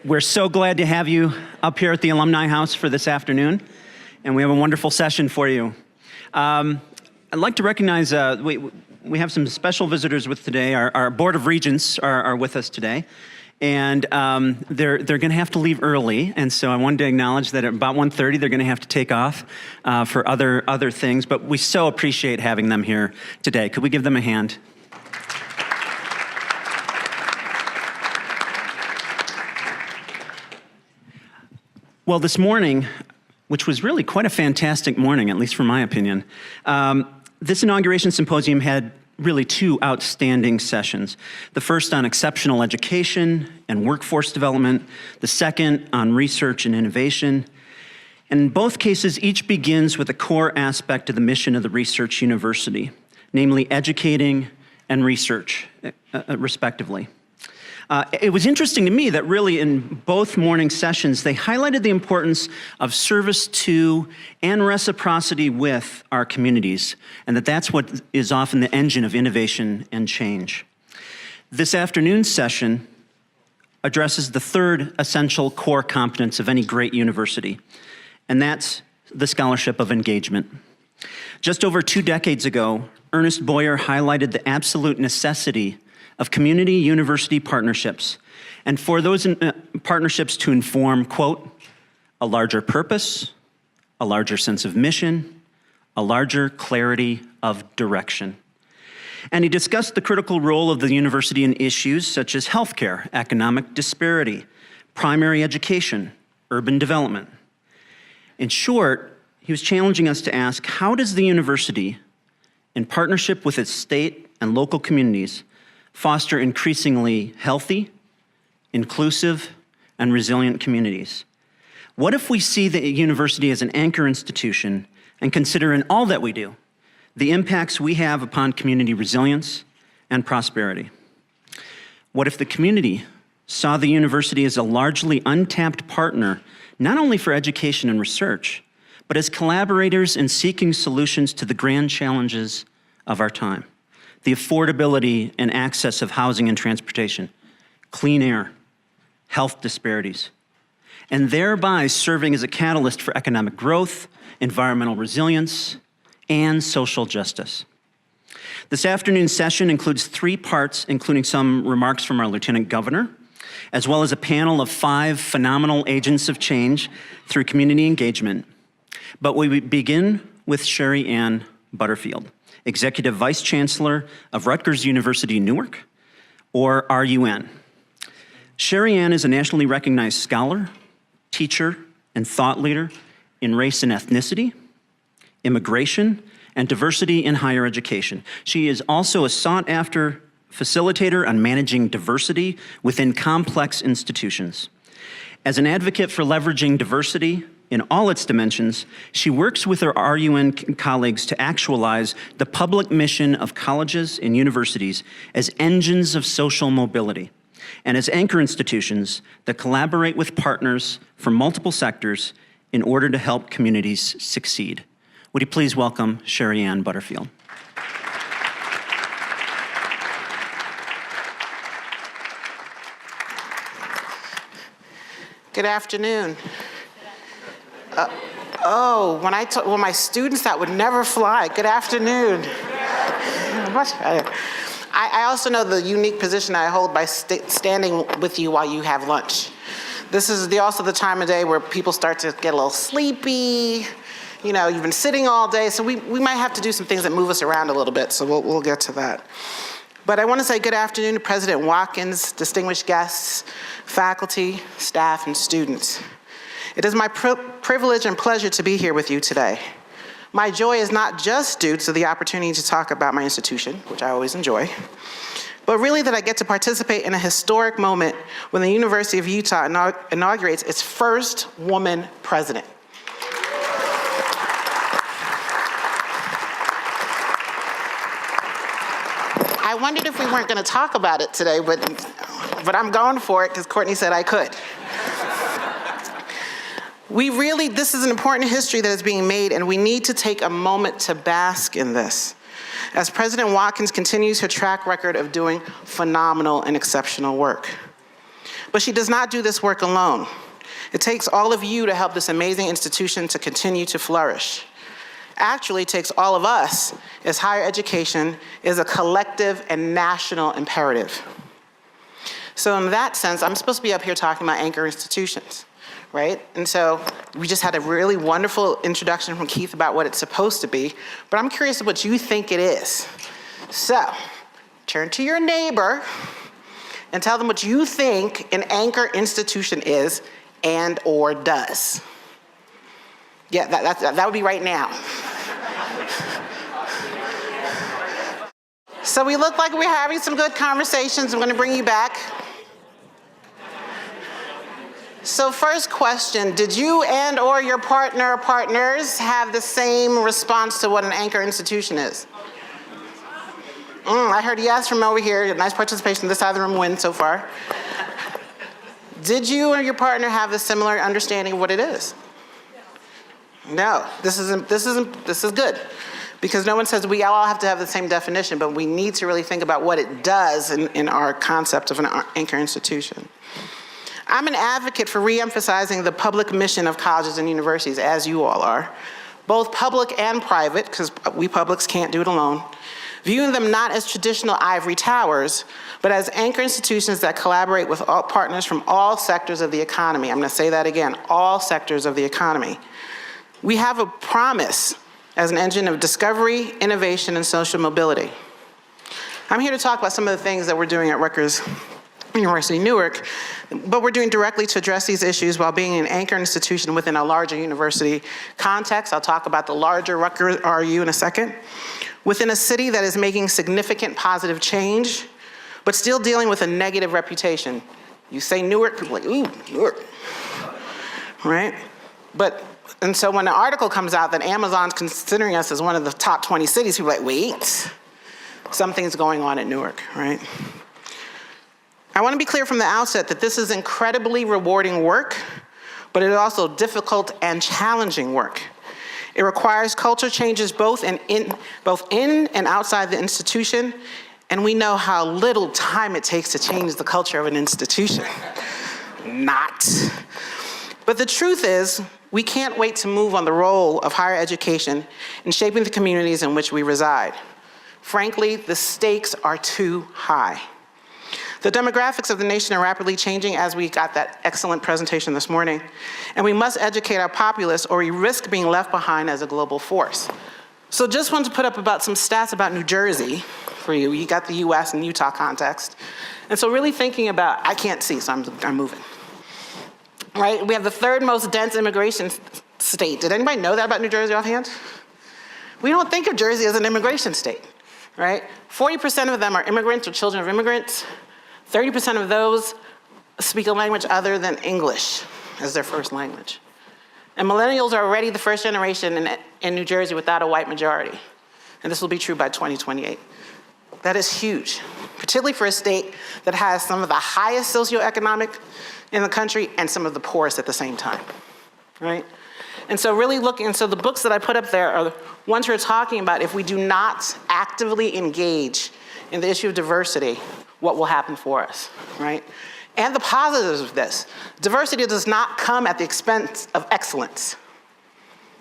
We're so glad to have you up here at the Alumni House for this afternoon, and we have a wonderful session for you. I'd like to recognize, we have some special visitors with today. Our Board of Regents are with us today, and they're going to have to leave early, and so I wanted to acknowledge that at about 1:30 they're going to have to take off for other things, but we so appreciate having them here today. Could we give them a hand? Well, this morning, which was really quite a fantastic morning, at least from my opinion, this Inauguration Symposium had really two outstanding sessions. The first on exceptional education and workforce development, the second on research and innovation. And in both cases, each begins with a core aspect of the mission of the research university, namely educating and research, respectively. It was interesting to me that really in both morning sessions, they highlighted the importance of service to and reciprocity with our communities, and that's what is often the engine of innovation and change. This afternoon's session addresses the third essential core competence of any great university, and that's the scholarship of engagement. Just over 2 decades ago, Ernest Boyer highlighted the absolute necessity of community-university partnerships, and for those partnerships to inform, quote, a larger purpose, a larger sense of mission, a larger clarity of direction. And he discussed the critical role of the university in issues such as healthcare, economic disparity, primary education, urban development. In short, he was challenging us to ask, how does the university, in partnership with its state and local communities, foster increasingly healthy, inclusive, and resilient communities? What if we see the university as an anchor institution and consider in all that we do the impacts we have upon community resilience and prosperity? What if the community saw the university as a largely untapped partner, not only for education and research, but as collaborators in seeking solutions to the grand challenges of our time? The affordability and access of housing and transportation, clean air, health disparities, and thereby serving as a catalyst for economic growth, environmental resilience, and social justice. This afternoon's session includes 3 parts, including some remarks from our Lieutenant Governor, as well as a panel of 5 phenomenal agents of change through community engagement. But we begin with Sherri-Ann Butterfield, Executive Vice Chancellor of Rutgers University-Newark, or RUN. Sherri-Ann is a nationally recognized scholar, teacher, and thought leader in race and ethnicity, immigration, and diversity in higher education. She is also a sought-after facilitator on managing diversity within complex institutions. As an advocate for leveraging diversity in all its dimensions, she works with her RUN colleagues to actualize the public mission of colleges and universities as engines of social mobility, and as anchor institutions that collaborate with partners from multiple sectors in order to help communities succeed. Would you please welcome Sherri-Ann Butterfield? Good afternoon. When my students, that would never fly. Good afternoon. I also know the unique position I hold by standing with you while you have lunch. This is also the time of day where people start to get a little sleepy. You know, you've been sitting all day, so we might have to do some things that move us around a little bit, so we'll get to that. But I want to say good afternoon to President Watkins, distinguished guests, faculty, staff, and students. It is my privilege and pleasure to be here with you today. My joy is not just due to the opportunity to talk about my institution, which I always enjoy, but really that I get to participate in a historic moment when the University of Utah inaugurates its first woman president. I wondered if we weren't going to talk about it today, but I'm going for it because Courtney said I could. This is an important history that is being made, and we need to take a moment to bask in this, as President Watkins continues her track record of doing phenomenal and exceptional work. But she does not do this work alone. It takes all of you to help this amazing institution to continue to flourish. Actually, it takes all of us, as higher education is a collective and national imperative. So in that sense, I'm supposed to be up here talking about anchor institutions, right? And so we just had a really wonderful introduction from Keith about what it's supposed to be, but I'm curious what you think it is. So turn to your neighbor and tell them what you think an anchor institution is and or does. Yeah, that would be right now. So we look like we're having some good conversations. I'm going to bring you back. So first question, did you and or your partner or partners have the same response to what an anchor institution is? I heard yes from over here. Nice participation. This side of the room wins so far. Did you or your partner have a similar understanding of what it is? No, this is good. Because no one says we all have to have the same definition, but we need to really think about what it does in our concept of an anchor institution. I'm an advocate for re-emphasizing the public mission of colleges and universities, as you all are, both public and private, because we publics can't do it alone, viewing them not as traditional ivory towers, but as anchor institutions that collaborate with all partners from all sectors of the economy. I'm going to say that again, all sectors of the economy. We have a promise as an engine of discovery, innovation, and social mobility. I'm here to talk about some of the things that we're doing at Rutgers University-Newark, but we're doing directly to address these issues while being an anchor institution within a larger university context. I'll talk about the larger Rutgers RU in a second. Within a city that is making significant positive change, but still dealing with a negative reputation. You say Newark, people are like, ooh, Newark, right? And so when an article comes out that Amazon's considering us as one of the top 20 cities, people are like, wait, something's going on at Newark, right? I want to be clear from the outset that this is incredibly rewarding work, but it is also difficult and challenging work. It requires culture changes both in and outside the institution, and we know how little time it takes to change the culture of an institution. Not. But the truth is, we can't wait to move on the role of higher education in shaping the communities in which we reside. Frankly, the stakes are too high. The demographics of the nation are rapidly changing, as we got that excellent presentation this morning, and we must educate our populace or we risk being left behind as a global force. So just wanted to put up about some stats about New Jersey for you. You got the US and Utah context. And so really thinking about, I can't see, so I'm moving. Right, we have the third most dense immigration state. Did anybody know that about New Jersey offhand? We don't think of Jersey as an immigration state, right? 40% of them are immigrants or children of immigrants. 30% of those speak a language other than English as their first language. And millennials are already the first generation in New Jersey without a white majority. And this will be true by 2028. That is huge, particularly for a state that has some of the highest socioeconomic in the country and some of the poorest at the same time, right? And so really looking, so the books that I put up there are the ones who are talking about if we do not actively engage in the issue of diversity, what will happen for us, right? And the positives of this. Diversity does not come at the expense of excellence.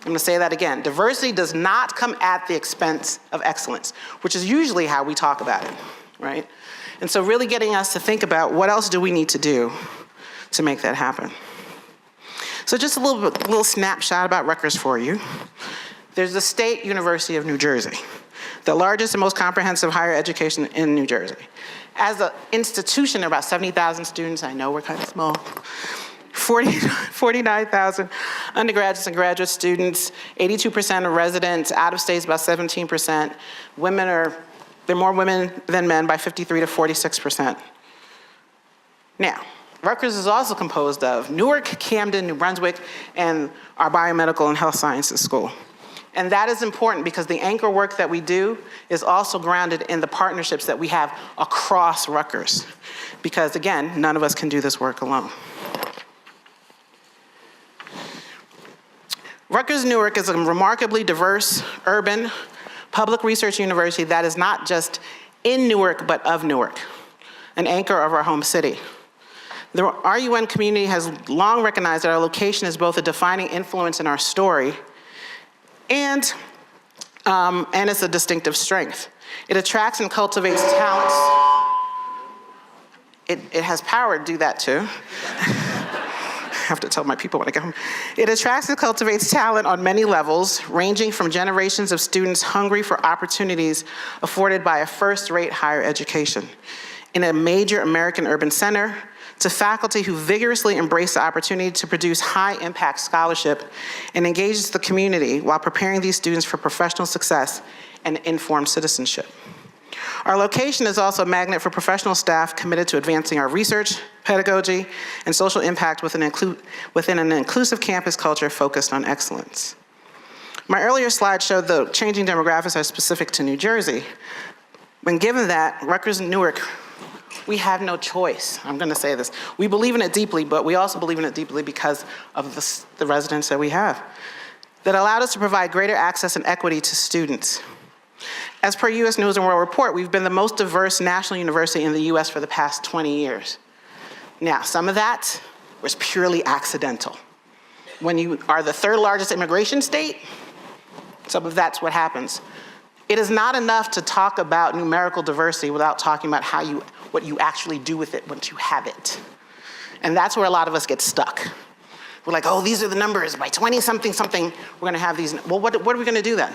I'm gonna say that again. Diversity does not come at the expense of excellence, which is usually how we talk about it, right? And so really getting us to think about what else do we need to do to make that happen. So just a little snapshot about Rutgers for you. There's the State University of New Jersey, the largest and most comprehensive higher education in New Jersey. As an institution, there are about 70,000 students. I know we're kind of small. 49,000 undergraduates and graduate students, 82% of residents, out of state is about 17%. There are more women than men by 53 to 46%. Now, Rutgers is also composed of Newark, Camden, New Brunswick, and our biomedical and health sciences school. And that is important because the anchor work that we do is also grounded in the partnerships that we have across Rutgers. Because again, none of us can do this work alone. Rutgers Newark is a remarkably diverse, urban, public research university that is not just in Newark, but of Newark, an anchor of our home city. The RUN community has long recognized that our location is both a defining influence in our story and it's a distinctive strength. It attracts and cultivates talents. It has power to do that too. I have to tell my people when I get home. It attracts and cultivates talent on many levels, ranging from generations of students hungry for opportunities afforded by a first-rate higher education in a major American urban center, to faculty who vigorously embrace the opportunity to produce high-impact scholarship and engages the community while preparing these students for professional success and informed citizenship. Our location is also a magnet for professional staff committed to advancing our research, pedagogy, and social impact within an inclusive campus culture focused on excellence. My earlier slide showed the changing demographics are specific to New Jersey. When given that, Rutgers and Newark, we have no choice. I'm gonna say this. We believe in it deeply, but we also believe in it deeply because of the residents that we have that allowed us to provide greater access and equity to students. As per US News and World Report, we've been the most diverse national university in the US for the past 20 years. Now, some of that was purely accidental. When you are the third largest immigration state, some of that's what happens. It is not enough to talk about numerical diversity without talking about what you actually do with it once you have it. And that's where a lot of us get stuck. We're like, oh, these are the numbers, by 20-something, we're gonna have these. Well, what are we gonna do then?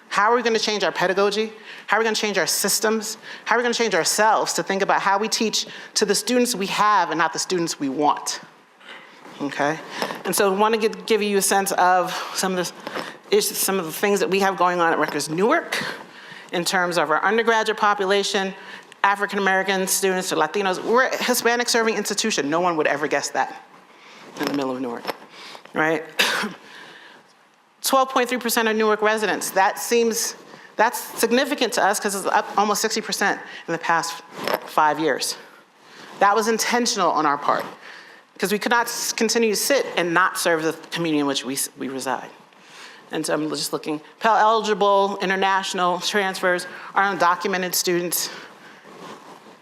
How are we gonna change our pedagogy? How are we gonna change our systems? How are we gonna change ourselves to think about how we teach to the students we have and not the students we want? Okay? And so I wanna give you a sense of some of the things that we have going on at Rutgers Newark in terms of our undergraduate population, African American students or Latinos. We're a Hispanic serving institution. No one would ever guess that in the middle of Newark, right? 12.3% of Newark residents. That's significant to us because it's up almost 60% in the past 5 years. That was intentional on our part because we could not continue to sit and not serve the community in which we reside. And so I'm just looking, Pell eligible, international transfers, our undocumented students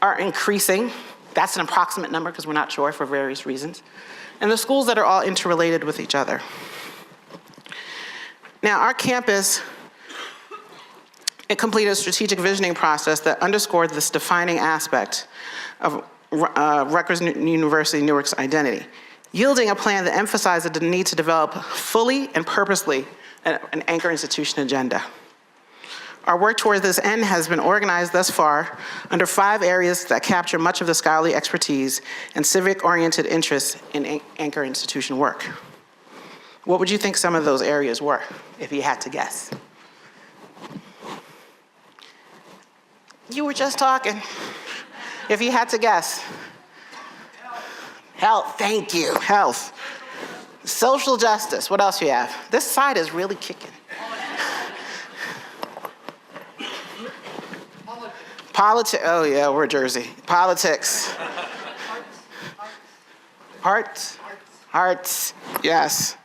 are increasing. That's an approximate number because we're not sure for various reasons. And the schools that are all interrelated with each other. Now, our campus, it completed a strategic visioning process that underscored this defining aspect of Rutgers University-Newark's identity, yielding a plan that emphasized the need to develop fully and purposely an anchor institution agenda. Our work towards this end has been organized thus far under 5 areas that capture much of the scholarly expertise and civic-oriented interests in anchor institution work. What would you think some of those areas were, if you had to guess? You were just talking. If you had to guess. Health, thank you, health. Social justice, what else do you have? This side is really kicking. Politics, oh yeah, we're Jersey. Politics. Arts, yes.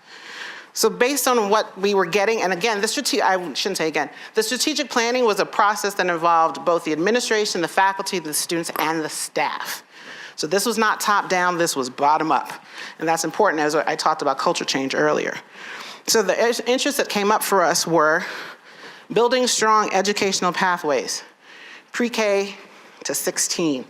So based on what we were getting, and again, the strategic planning was a process that involved both the administration, the faculty, the students, and the staff. So this was not top down, this was bottom up. And that's important as I talked about culture change earlier. So the interests that came up for us were building strong educational pathways, pre-K to 16.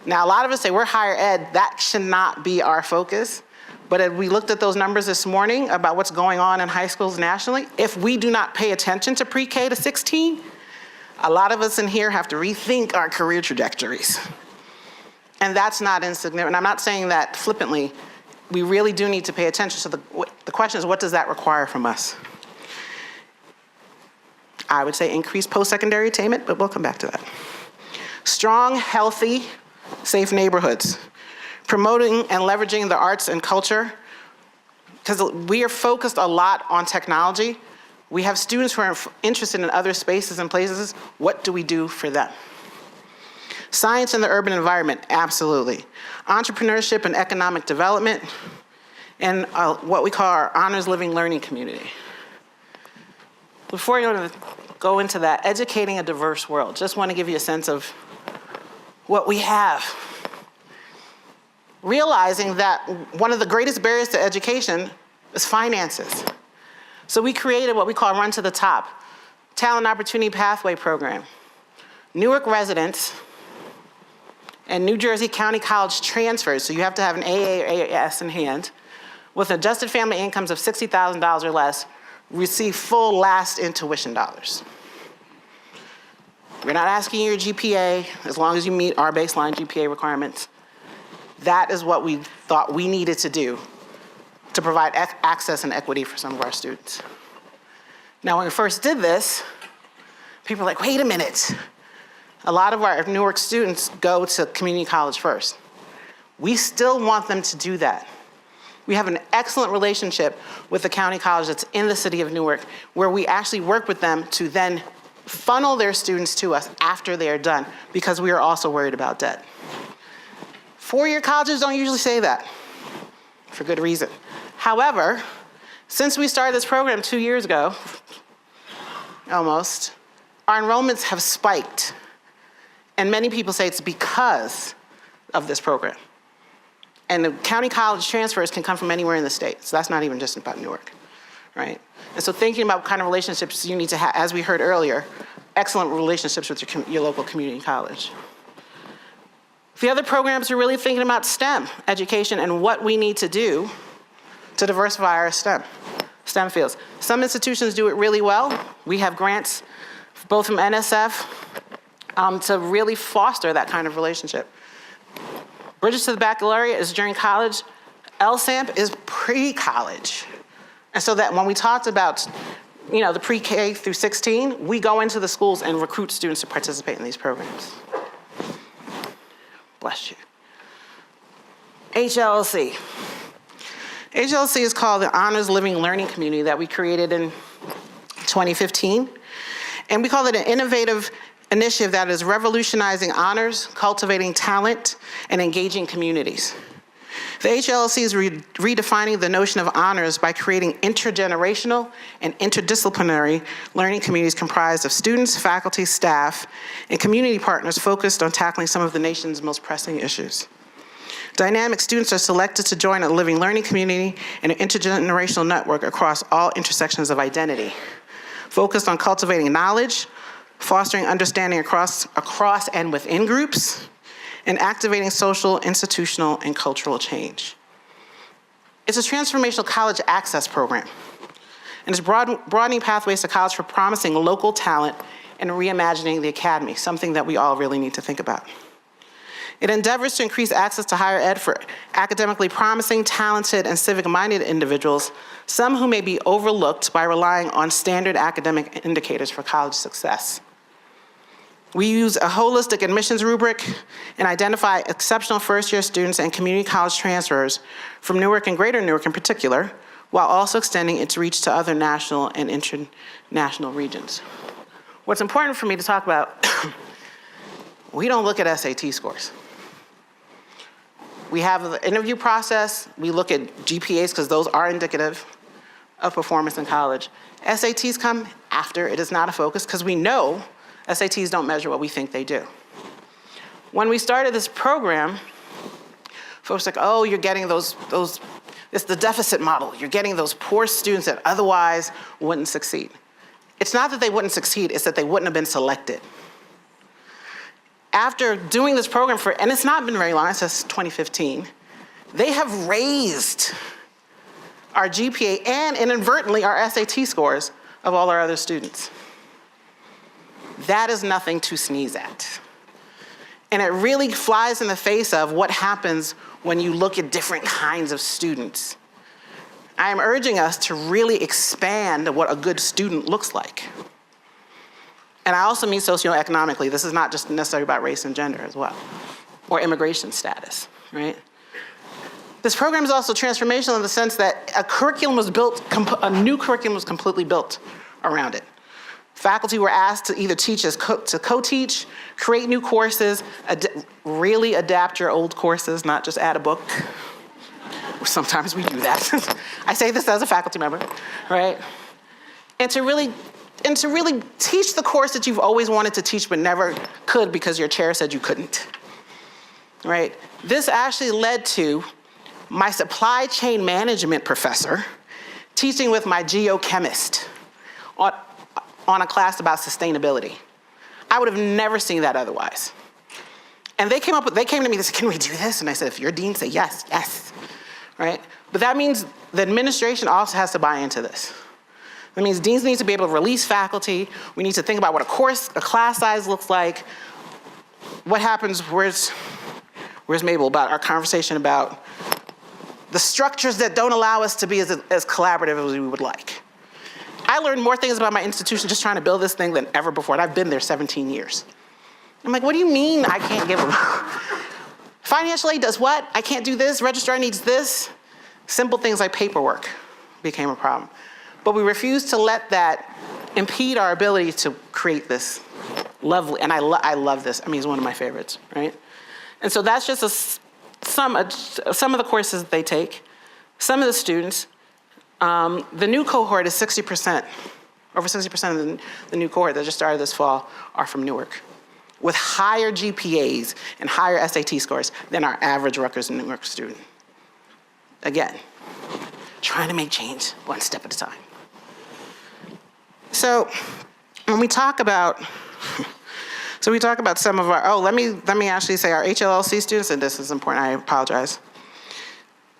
Now a lot of us say we're higher ed, that should not be our focus. But as we looked at those numbers this morning about what's going on in high schools nationally, if we do not pay attention to pre-K to 16, a lot of us in here have to rethink our career trajectories. And that's not insignificant. I'm not saying that flippantly. We really do need to pay attention. So the question is, what does that require from us? I would say increased post-secondary attainment, but we'll come back to that. Strong, healthy, safe neighborhoods. Promoting and leveraging the arts and culture, because we are focused a lot on technology. We have students who are interested in other spaces and places. What do we do for them? Science in the urban environment, absolutely. Entrepreneurship and economic development, and what we call our honors living learning community. Before you go into that, educating a diverse world, just want to give you a sense of what we have. realizing that one of the greatest barriers to education is finances. So we created what we call Run to the Top, Talent Opportunity Pathway Program. Newark residents and New Jersey County College transfers, so you have to have an AA or AS in hand, with adjusted family incomes of $60,000 or less, receive full last-in tuition dollars. We're not asking your GPA, as long as you meet our baseline GPA requirements. That is what we thought we needed to do to provide access and equity for some of our students. Now, when we first did this, people were like, wait a minute. A lot of our Newark students go to community college first. We still want them to do that. We have an excellent relationship with the county college that's in the city of Newark, where we actually work with them to then funnel their students to us after they are done, because we are also worried about debt. Four-year colleges don't usually say that, for good reason. However, since we started this program 2 years ago, almost, our enrollments have spiked. And many people say it's because of this program. And the county college transfers can come from anywhere in the state, so that's not even just about Newark, right? And so thinking about what kind of relationships you need to have, as we heard earlier, excellent relationships with your local community college. The other programs are really thinking about STEM education and what we need to do to diversify our STEM fields. Some institutions do it really well. We have grants, both from NSF, to really foster that kind of relationship. Bridges to the Baccalaureate is during college. LSAMP is pre-college. And so that when we talked about, the pre-K through 16, we go into the schools and recruit students to participate in these programs. Bless you. HLC. HLC is called the Honors Living Learning Community that we created in 2015. And we call it an innovative initiative that is revolutionizing honors, cultivating talent, and engaging communities. The HLC is redefining the notion of honors by creating intergenerational and interdisciplinary learning communities comprised of students, faculty, staff, and community partners focused on tackling some of the nation's most pressing issues. Dynamic students are selected to join a living learning community and an intergenerational network across all intersections of identity, focused on cultivating knowledge, fostering understanding across and within groups, and activating social, institutional, and cultural change. It's a transformational college access program, and it's broadening pathways to college for promising local talent and reimagining the academy, something that we all really need to think about. It endeavors to increase access to higher ed for academically promising, talented, and civic-minded individuals, some who may be overlooked by relying on standard academic indicators for college success. We use a holistic admissions rubric and identify exceptional first-year students and community college transfers from Newark and Greater Newark in particular, while also extending its reach to other national and international regions. What's important for me to talk about, we don't look at SAT scores. We have the interview process. We look at GPAs because those are indicative of performance in college. SATs come after. It is not a focus because we know SATs don't measure what we think they do. When we started this program, folks were like, oh, you're getting those, it's the deficit model. You're getting those poor students that otherwise wouldn't succeed. It's not that they wouldn't succeed, it's that they wouldn't have been selected. After doing this program and it's not been very long, it's since 2015, they have raised our GPA and inadvertently our SAT scores of all our other students. That is nothing to sneeze at. And it really flies in the face of what happens when you look at different kinds of students. I am urging us to really expand what a good student looks like. And I also mean socioeconomically. This is not just necessarily about race and gender as well, or immigration status, right? This program is also transformational in the sense that a new curriculum was completely built around it. Faculty were asked to either teach to co-teach, create new courses, really adapt your old courses, not just add a book. Sometimes we do that. I say this as a faculty member, right? And to really teach the course that you've always wanted to teach but never could because your chair said you couldn't, right? This actually led to my supply chain management professor teaching with my geochemist on a class about sustainability. I would have never seen that otherwise. And they came to me and said, can we do this? And I said, if your dean said yes, yes, right? But that means the administration also has to buy into this. That means deans need to be able to release faculty. We need to think about what a class size looks like. What happens, where's Mabel, about our conversation about the structures that don't allow us to be as collaborative as we would like. I learned more things about my institution just trying to build this thing than ever before, and I've been there 17 years. I'm like, what do you mean I can't give them? Financial aid does what? I can't do this, registrar needs this. Simple things like paperwork became a problem. But we refused to let that impede our ability to create this lovely, and I love this. I mean, it's one of my favorites, right? And so that's just some of the courses that they take, some of the students. The new cohort is 60%, over 60% of the new cohort that just started this fall are from Newark, with higher GPAs and higher SAT scores than our average Rutgers Newark student. Again, trying to make change one step at a time. So when we talk about, some of our, let me actually say our HLLC students, and this is important, I apologize.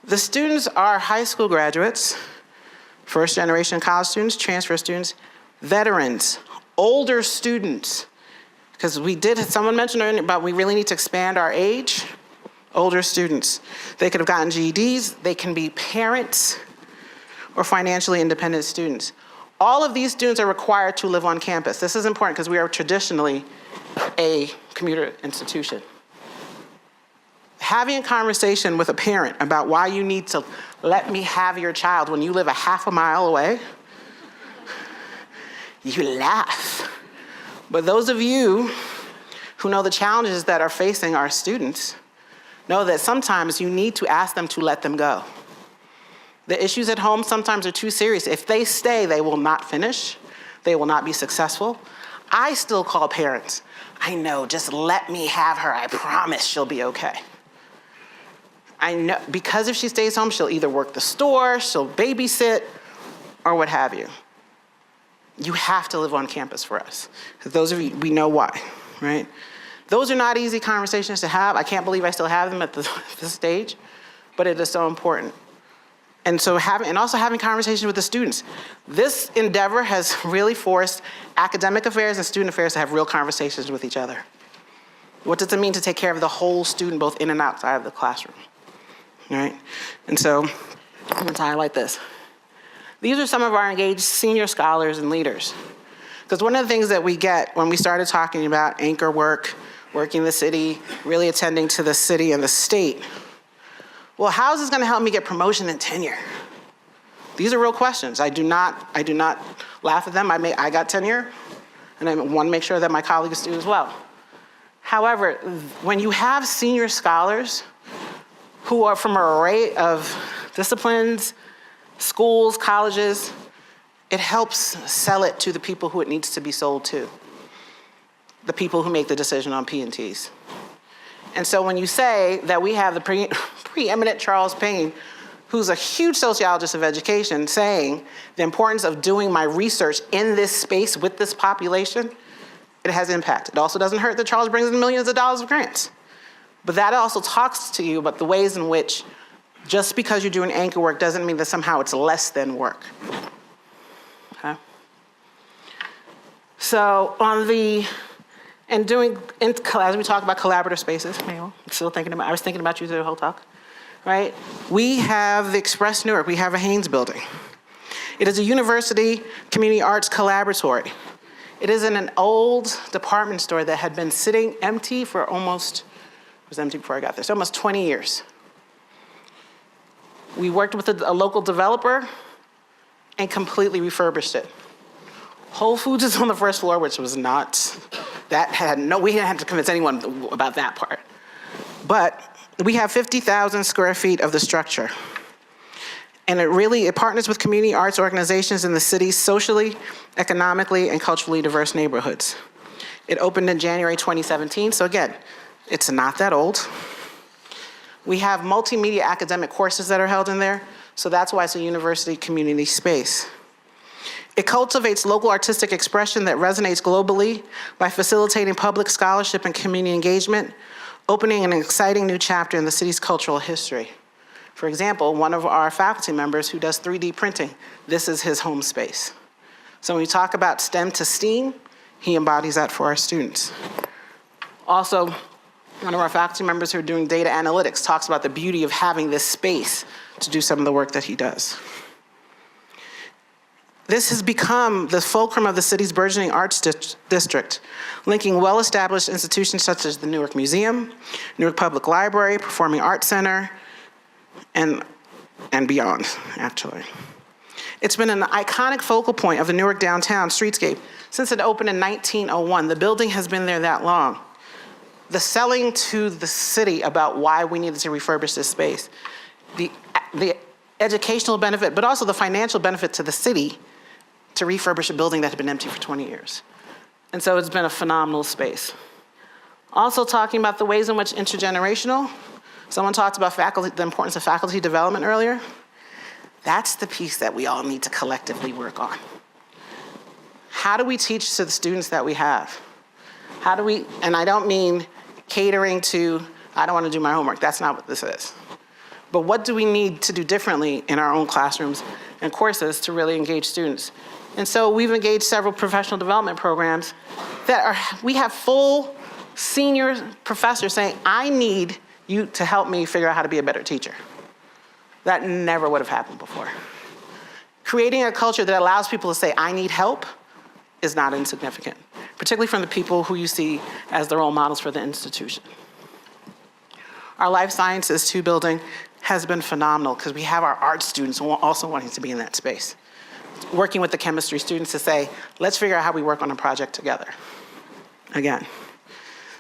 The students are high school graduates, first generation college students, transfer students, veterans, older students, because someone mentioned earlier about we really need to expand our age, older students. They could have gotten GEDs, they can be parents or financially independent students. All of these students are required to live on campus. This is important because we are traditionally a commuter institution. Having a conversation with a parent about why you need to let me have your child when you live a half a mile away, you laugh. But those of you who know the challenges that are facing our students know that sometimes you need to ask them to let them go. The issues at home sometimes are too serious. If they stay, they will not finish. They will not be successful. I still call parents. I know, just let me have her. I promise she'll be okay. I know, because if she stays home, she'll either work the store, she'll babysit, or what have you. You have to live on campus for us. Because those of you, we know why, right? Those are not easy conversations to have. I can't believe I still have them at this stage, but it is so important. And so also having conversations with the students. This endeavor has really forced academic affairs and student affairs to have real conversations with each other. What does it mean to take care of the whole student, both in and outside of the classroom, right? And so I'm going to highlight this. These are some of our engaged senior scholars and leaders. Because one of the things that we get when we started talking about anchor work, working the city, really attending to the city and the state, well, how is this going to help me get promotion and tenure? These are real questions. I do not laugh at them. I got tenure, and I want to make sure that my colleagues do as well. However, when you have senior scholars who are from an array of disciplines, schools, colleges, it helps sell it to the people who it needs to be sold to, the people who make the decision on P&Ts. And so when you say that we have the preeminent Charles Payne, who's a huge sociologist of education, saying the importance of doing my research in this space with this population, it has impact. It also doesn't hurt that Charles brings in millions of dollars of grants. But that also talks to you about the ways in which just because you're doing anchor work doesn't mean that somehow it's less than work. Okay? So as we talk about collaborative spaces, I was thinking about you through the whole talk, right? We have the Express Newark, we have a Haynes building. It is a university community arts collaboratory. It is in an old department store that had been sitting empty for it was empty before I got there, so almost 20 years. We worked with a local developer and completely refurbished it. Whole Foods is on the first floor, which was not, we didn't have to convince anyone about that part. But we have 50,000 square feet of the structure. And it partners with community arts organizations in the city's socially, economically, and culturally diverse neighborhoods. It opened in January 2017, so again, it's not that old. We have multimedia academic courses that are held in there, so that's why it's a university community space. It cultivates local artistic expression that resonates globally by facilitating public scholarship and community engagement, opening an exciting new chapter in the city's cultural history. For example, one of our faculty members who does 3D printing, this is his home space. So when we talk about STEM to STEAM, he embodies that for our students. Also, one of our faculty members who are doing data analytics talks about the beauty of having this space to do some of the work that he does. This has become the fulcrum of the city's burgeoning arts district, linking well-established institutions such as the Newark Museum, Newark Public Library, Performing Arts Center, and beyond, actually. It's been an iconic focal point of the Newark downtown streetscape since it opened in 1901. The building has been there that long. The selling to the city about why we needed to refurbish this space, the educational benefit, but also the financial benefit to the city to refurbish a building that had been empty for 20 years. And so it's been a phenomenal space. Also talking about the ways in which intergenerational, someone talked about faculty, the importance of faculty development earlier. That's the piece that we all need to collectively work on. How do we teach to the students that we have? How do we, and I don't mean catering to, I don't want to do my homework, that's not what this is. But what do we need to do differently in our own classrooms and courses to really engage students? And so we've engaged several professional development programs that are, we have full senior professors saying, I need you to help me figure out how to be a better teacher. That never would have happened before. Creating a culture that allows people to say, I need help, is not insignificant, particularly from the people who you see as the role models for the institution. Our Life Sciences 2 building has been phenomenal because we have our art students also wanting to be in that space. Working with the chemistry students to say, let's figure out how we work on a project together. Again,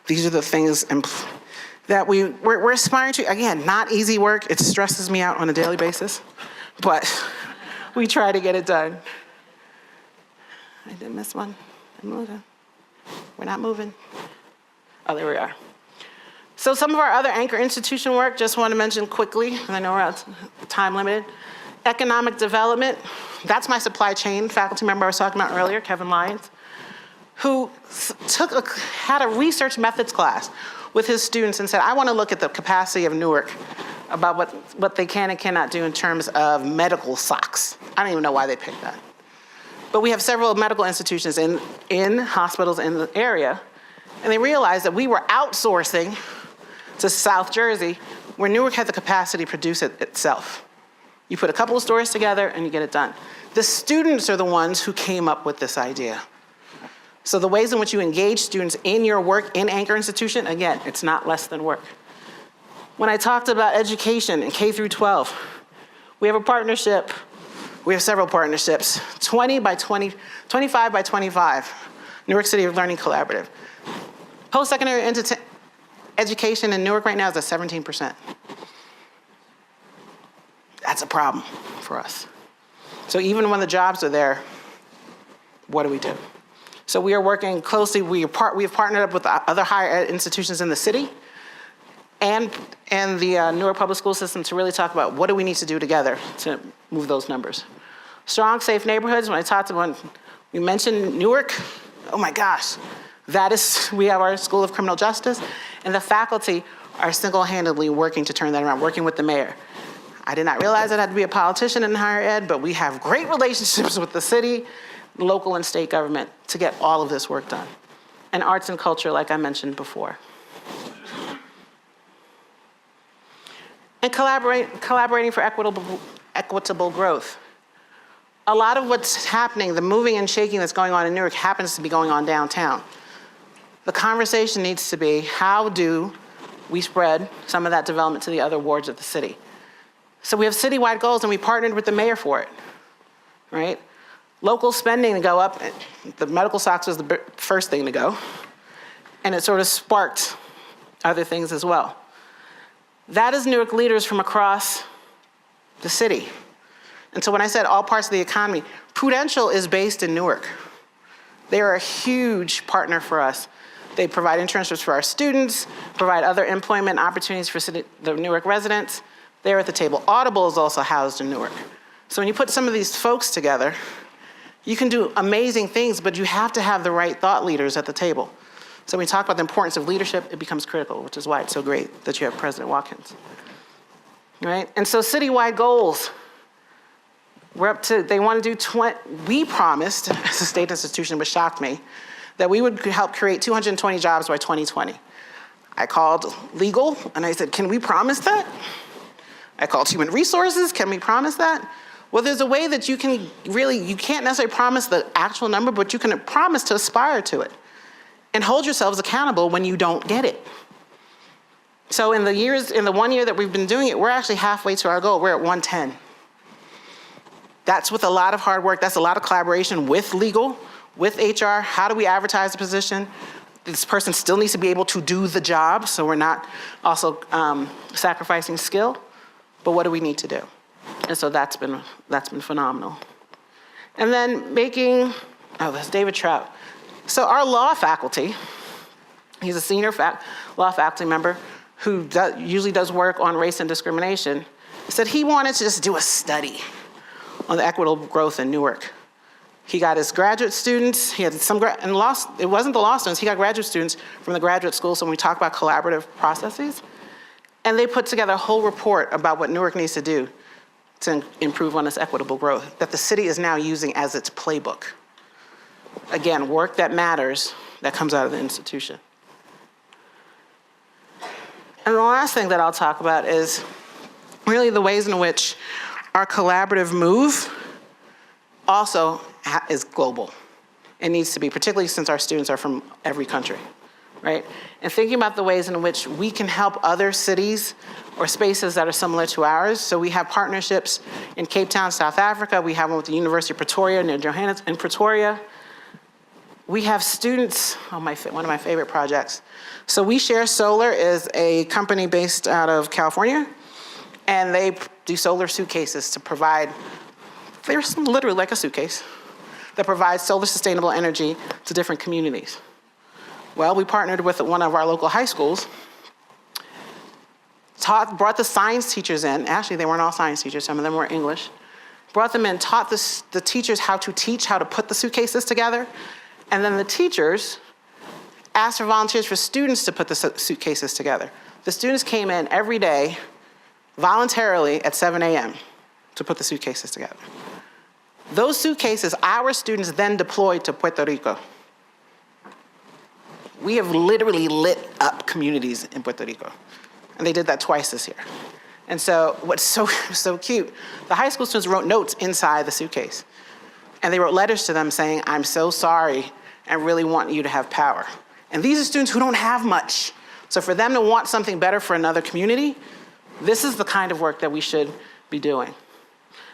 these are the things that we're aspiring to. Again, not easy work. It stresses me out on a daily basis, but we try to get it done. I did miss one. I'm moving. We're not moving. Oh, there we are. So some of our other anchor institution work, just want to mention quickly, because I know we're time limited. Economic development, that's my supply chain faculty member I was talking about earlier, Kevin Lyons, who had a research methods class with his students and said, I want to look at the capacity of Newark about what they can and cannot do in terms of medical socks. I don't even know why they picked that. But we have several medical institutions in hospitals in the area, and they realized that we were outsourcing to South Jersey, where Newark had the capacity to produce it itself. You put a couple of stores together and you get it done. The students are the ones who came up with this idea. So the ways in which you engage students in your work in anchor institution, again, it's not less than work. When I talked about education in K through 12, we have a partnership, we have several partnerships, 25 by 25, Newark City Learning Collaborative. Post-secondary education in Newark right now is at 17%. That's a problem for us. So even when the jobs are there, what do we do? So we are working closely, we have partnered up with other higher ed institutions in the city and the Newark Public School System to really talk about what do we need to do together to move those numbers. Strong, safe neighborhoods, when we mentioned Newark, oh my gosh, we have our School of Criminal Justice, and the faculty are single-handedly working to turn that around, working with the mayor. I did not realize I had to be a politician in higher ed, but we have great relationships with the city, local and state government to get all of this work done. And arts and culture, like I mentioned before. And collaborating for equitable growth. A lot of what's happening, the moving and shaking that's going on in Newark happens to be going on downtown. The conversation needs to be, how do we spread some of that development to the other wards of the city? So we have citywide goals and we partnered with the mayor for it, right? Local spending to go up, the medical stocks was the first thing to go, and it sort of sparked other things as well. That is Newark leaders from across the city. And so when I said all parts of the economy, Prudential is based in Newark. They are a huge partner for us. They provide internships for our students, provide other employment opportunities for the Newark residents. They're at the table. Audible is also housed in Newark. So when you put some of these folks together, you can do amazing things, but you have to have the right thought leaders at the table. So when we talk about the importance of leadership, it becomes critical, which is why it's so great that you have President Watkins. Right? And so citywide goals. We're up to, they want to do we promised, as a state institution, which shocked me, that we would help create 220 jobs by 2020. I called legal and I said, can we promise that? I called human resources, can we promise that? Well, there's a way that you can really, you can't necessarily promise the actual number, but you can promise to aspire to it and hold yourselves accountable when you don't get it. So in the 1 year that we've been doing it, we're actually halfway to our goal. We're at 110. That's with a lot of hard work. That's a lot of collaboration with legal, with HR. How do we advertise the position? This person still needs to be able to do the job, so we're not also sacrificing skill. But what do we need to do? And so that's been phenomenal. And then that's David Trout. So our law faculty, he's a senior law faculty member who usually does work on race and discrimination, said he wanted to just do a study on the equitable growth in Newark. He got his graduate students, he had some, it wasn't the law students, he got graduate students from the graduate school, so when we talk about collaborative processes, and they put together a whole report about what Newark needs to do to improve on this equitable growth that the city is now using as its playbook. Again, work that matters that comes out of the institution. And the last thing that I'll talk about is really the ways in which our collaborative move also is global. It needs to be, particularly since our students are from every country, right? And thinking about the ways in which we can help other cities or spaces that are similar to ours. So we have partnerships in Cape Town, South Africa. We have one with the University of Pretoria near Johannesburg, in Pretoria. We have students, one of my favorite projects. So We Share Solar is a company based out of California, and they do solar suitcases to provide, they're literally like a suitcase, that provides solar sustainable energy to different communities. Well, we partnered with one of our local high schools, brought the science teachers in. Actually, they weren't all science teachers, some of them were English. Brought them in, taught the teachers how to put the suitcases together. And then the teachers asked for volunteers for students to put the suitcases together. The students came in every day voluntarily at 7 a.m. to put the suitcases together. Those suitcases, our students then deployed to Puerto Rico. We have literally lit up communities in Puerto Rico. And they did that twice this year. And so what's so cute, the high school students wrote notes inside the suitcase. And they wrote letters to them saying, I'm so sorry, and really want you to have power. And these are students who don't have much. So for them to want something better for another community, this is the kind of work that we should be doing.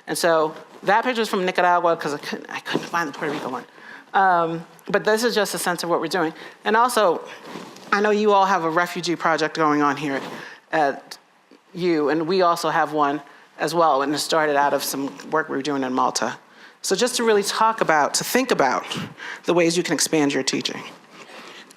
And so that picture is from Nicaragua, because I couldn't find the Puerto Rico one. But this is just a sense of what we're doing. And also, I know you all have a refugee project going on here at U, and we also have one as well, and it started out of some work we were doing in Malta. So just to really think about the ways you can expand your teaching.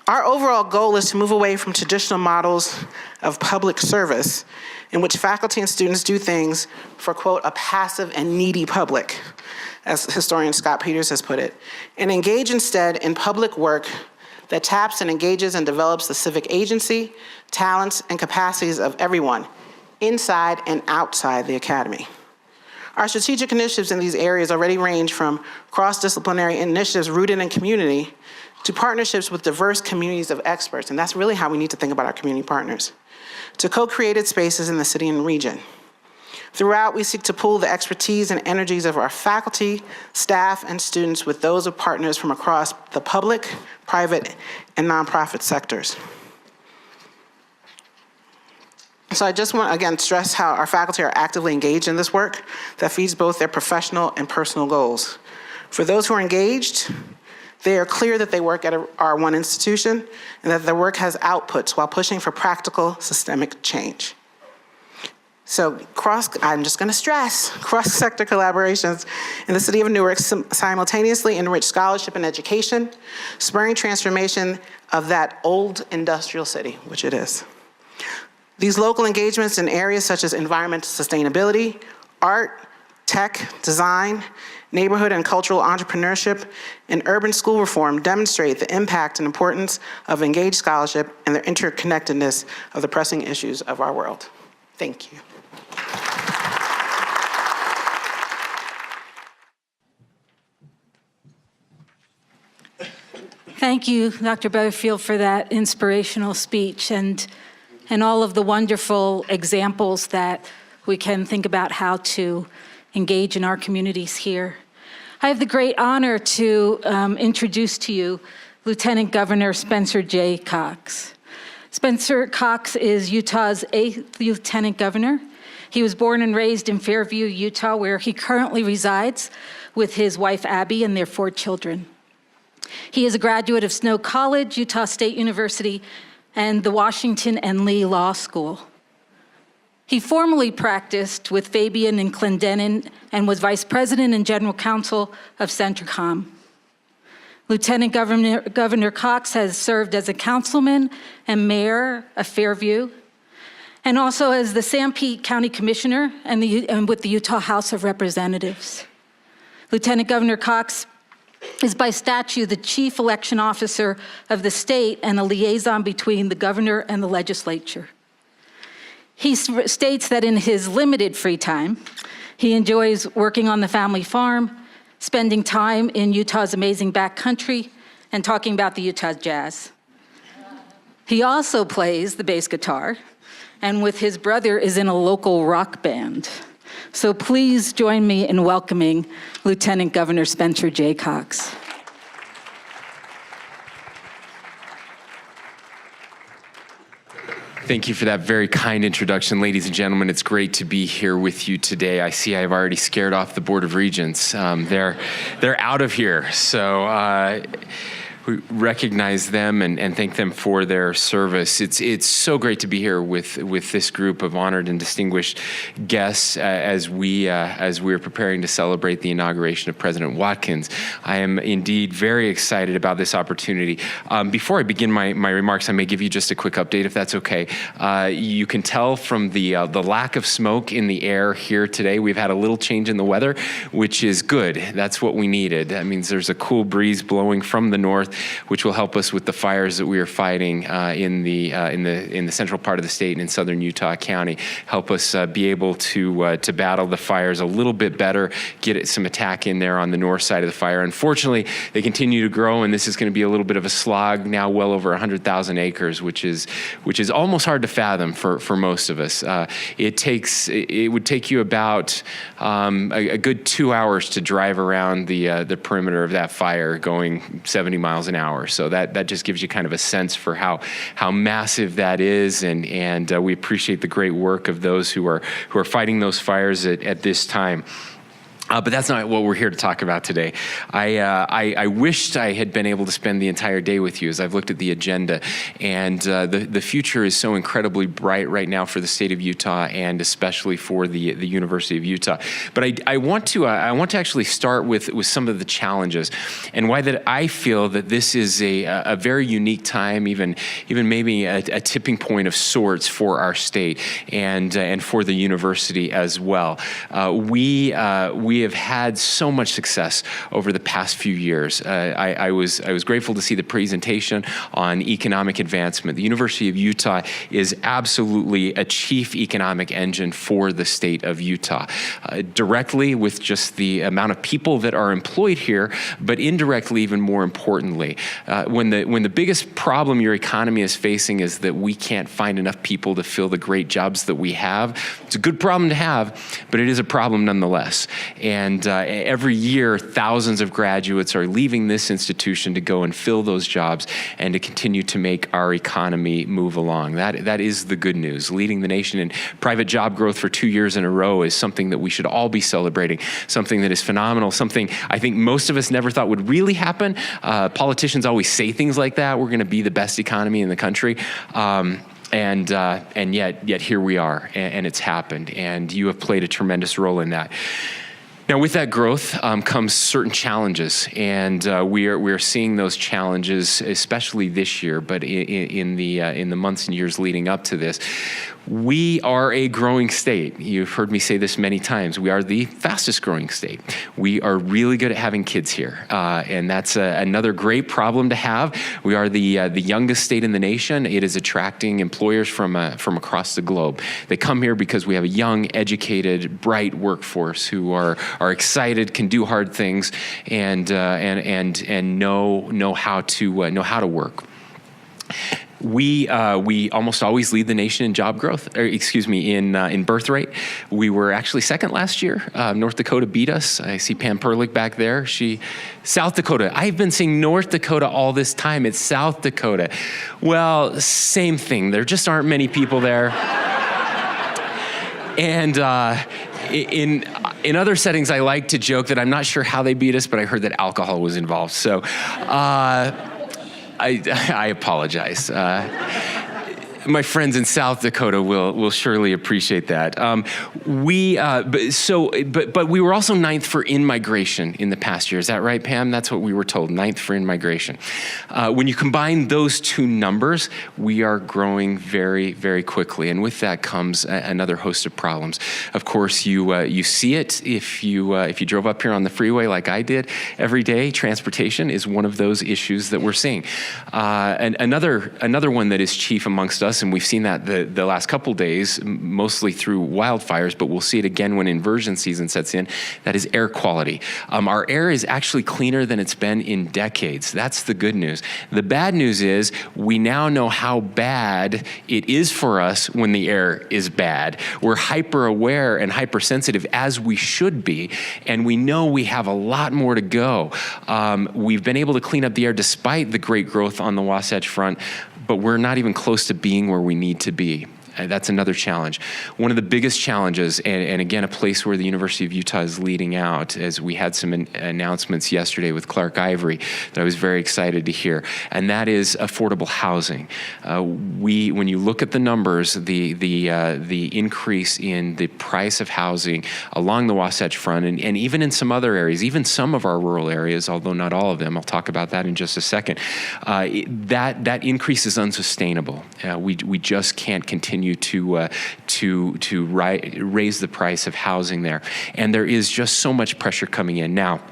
Our overall goal is to move away from traditional models of public service in which faculty and students do things for, quote, a passive and needy public, as historian Scott Peters has put it, and engage instead in public work that taps and engages and develops the civic agency, talents, and capacities of everyone, inside and outside the academy. Our strategic initiatives in these areas already range from cross-disciplinary initiatives rooted in community to partnerships with diverse communities of experts, and that's really how we need to think about our community partners, to co-created spaces in the city and region. Throughout, we seek to pool the expertise and energies of our faculty, staff, and students with those of partners from across the public, private, and nonprofit sectors. So I just want to, again, stress how our faculty are actively engaged in this work that feeds both their professional and personal goals. For those who are engaged, they are clear that they work at our one institution and that their work has outputs while pushing for practical systemic change. So I'm just going to stress, cross-sector collaborations in the city of Newark simultaneously enrich scholarship and education, spurring transformation of that old industrial city, which it is. These local engagements in areas such as environmental sustainability, art, tech, design, neighborhood and cultural entrepreneurship, and urban school reform demonstrate the impact and importance of engaged scholarship and the interconnectedness of the pressing issues of our world. Thank you. Thank you, Dr. Butterfield, for that inspirational speech and all of the wonderful examples that we can think about how to engage in our communities here. I have the great honor to introduce to you Lieutenant Governor Spencer J. Cox. Spencer Cox is Utah's 8th Lieutenant Governor. He was born and raised in Fairview, Utah, where he currently resides with his wife, Abby, and their 4 children. He is a graduate of Snow College, Utah State University, and the Washington and Lee Law School. He formerly practiced with Fabian and Clendenin and was Vice President and General Counsel of Centricom. Lieutenant Governor Cox has served as a councilman and mayor of Fairview, and also as the Sanpete County Commissioner and with the Utah House of Representatives. Lieutenant Governor Cox is by statute the chief election officer of the state and a liaison between the governor and the legislature. He states that in his limited free time, he enjoys working on the family farm, spending time in Utah's amazing backcountry, and talking about the Utah Jazz. He also plays the bass guitar, and with his brother is in a local rock band. So please join me in welcoming Lieutenant Governor Spencer J. Cox. Thank you for that very kind introduction, ladies and gentlemen. It's great to be here with you today. I see I've already scared off the Board of Regents. They're out of here, so we recognize them and thank them for their service. It's so great to be here with this group of honored and distinguished guests as we're preparing to celebrate the inauguration of President Watkins. I am indeed very excited about this opportunity. Before I begin my remarks, I may give you just a quick update, if that's okay. You can tell from the lack of smoke in the air here today. We've had a little change in the weather, which is good. That's what we needed. That means there's a cool breeze blowing from the north, which will help us with the fires that we are fighting in the central part of the state and in southern Utah County. Help us be able to battle the fires a little bit better, get some attack in there on the north side of the fire. Unfortunately, they continue to grow, and this is going to be a little bit of a slog. Now, well over 100,000 acres, which is almost hard to fathom for most of us. It would take you about a good 2 hours to drive around the perimeter of that fire, going 70 miles an hour. So that just gives you kind of a sense for how massive that is, and we appreciate the great work of those who are fighting those fires at this time. But that's not what we're here to talk about today. I wished I had been able to spend the entire day with you as I've looked at the agenda, and the future is so incredibly bright right now for the state of Utah and especially for the University of Utah. But I want to actually start with some of the challenges and why that I feel that this is a very unique time, even maybe a tipping point of sorts for our state and for the university as well. We have had so much success over the past few years. I was grateful to see the presentation on economic advancement. The University of Utah is absolutely a chief economic engine for the state of Utah, directly with just the amount of people that are employed here, but indirectly, even more importantly, when the biggest problem your economy is facing is that we can't find enough people to fill the great jobs that we have. It's a good problem to have, but it is a problem nonetheless. And every year, thousands of graduates are leaving this institution to go and fill those jobs and to continue to make our economy move along. That is the good news. Leading the nation in private job growth for 2 years in a row is something that we should all be celebrating, something that is phenomenal, something I think most of us never thought would really happen. Politicians always say things like that. We're going to be the best economy in the country. And yet here we are, and it's happened, and you have played a tremendous role in that. Now, with that growth comes certain challenges, and we are seeing those challenges, especially this year, but in the months and years leading up to this. We are a growing state. You've heard me say this many times. We are the fastest growing state. We are really good at having kids here, and that's another great problem to have. We are the youngest state in the nation. It is attracting employers from across the globe. They come here because we have a young, educated, bright workforce who are excited, can do hard things, and know how to work. We almost always lead the nation in job growth, in birth rate. We were actually second last year. North Dakota beat us. I see Pam Perlich back there. South Dakota. I've been saying North Dakota all this time. It's South Dakota. Well, same thing. There just aren't many people there. And in other settings, I like to joke that I'm not sure how they beat us, but I heard that alcohol was involved. So I apologize. My friends in South Dakota will surely appreciate that. But we were also ninth for in-migration in the past year. Is that right, Pam? That's what we were told, ninth for in-migration. When you combine those two numbers, we are growing very, very quickly, and with that comes another host of problems. Of course, you see it if you drove up here on the freeway like I did every day. Transportation is one of those issues that we're seeing. And another one that is chief amongst us, and we've seen that the last couple days, mostly through wildfires, but we'll see it again when inversion season sets in, that is air quality. Our air is actually cleaner than it's been in decades. That's the good news. The bad news is we now know how bad it is for us when the air is bad. We're hyper aware and hypersensitive, as we should be, and we know we have a lot more to go. We've been able to clean up the air despite the great growth on the Wasatch Front, but we're not even close to being where we need to be. That's another challenge. One of the biggest challenges, and again, a place where the University of Utah is leading out, as we had some announcements yesterday with Clark Ivory that I was very excited to hear, and that is affordable housing. When you look at the numbers, the increase in the price of housing along the Wasatch Front, and even in some other areas, even some of our rural areas, although not all of them, I'll talk about that in just a second, that increase is unsustainable. We just can't continue to raise the price of housing there. And there is just so much pressure coming in. Now,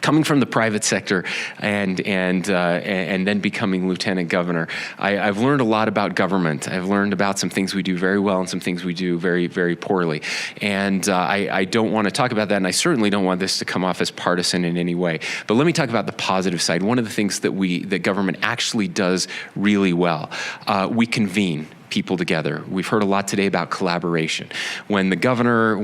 coming from the private sector and then becoming lieutenant governor, I've learned a lot about government. I've learned about some things we do very well and some things we do very, very poorly. And I don't want to talk about that, and I certainly don't want this to come off as partisan in any way. But let me talk about the positive side. One of the things that government actually does really well, we convene people together. We've heard a lot today about collaboration. When the governor,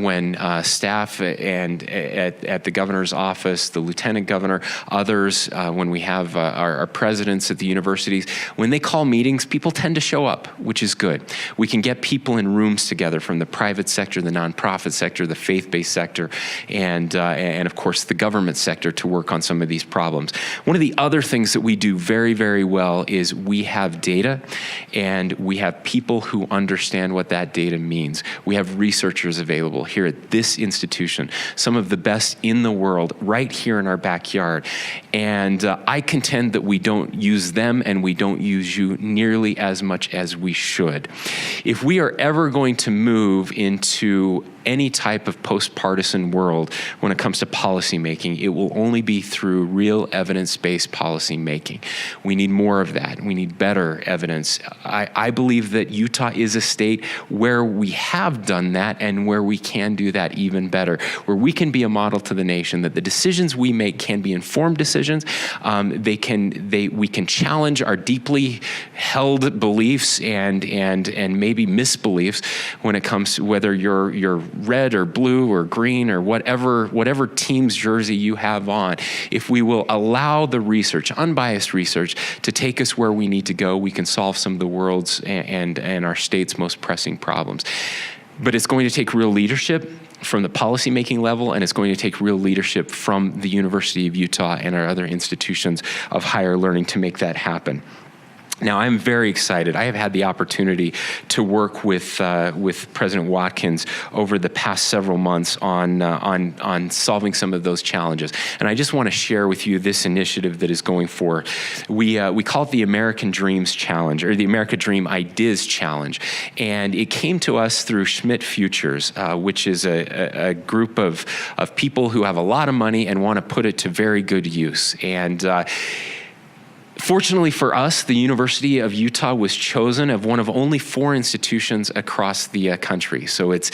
staff and at the governor's office, the lieutenant governor, others, when we have our presidents at the universities, when they call meetings, people tend to show up, which is good. We can get people in rooms together from the private sector, the nonprofit sector, the faith-based sector, and of course the government sector to work on some of these problems. One of the other things that we do very, very well is we have data, and we have people who understand what that data means. We have researchers available here at this institution, some of the best in the world, right here in our backyard. And I contend that we don't use them and we don't use you nearly as much as we should. If we are ever going to move into any type of post-partisan world when it comes to policy making, it will only be through real evidence-based policy making. We need more of that. We need better evidence. I believe that Utah is a state where we have done that and where we can do that even better, where we can be a model to the nation, that the decisions we make can be informed decisions. We can challenge our deeply held beliefs and maybe misbeliefs when it comes to whether you're red or blue or green or whatever team's jersey you have on. If we will allow the research, unbiased research, to take us where we need to go, we can solve some of the world's and our state's most pressing problems. But it's going to take real leadership from the policymaking level, and it's going to take real leadership from the University of Utah and our other institutions of higher learning to make that happen. Now, I'm very excited. I have had the opportunity to work with President Watkins over the past several months on solving some of those challenges. And I just want to share with you this initiative that is going forward. We call it the American Dreams Challenge, or the America Dream Ideas Challenge. And it came to us through Schmidt Futures, which is a group of people who have a lot of money and want to put it to very good use. And fortunately for us, the University of Utah was chosen of one of only 4 institutions across the country. So it's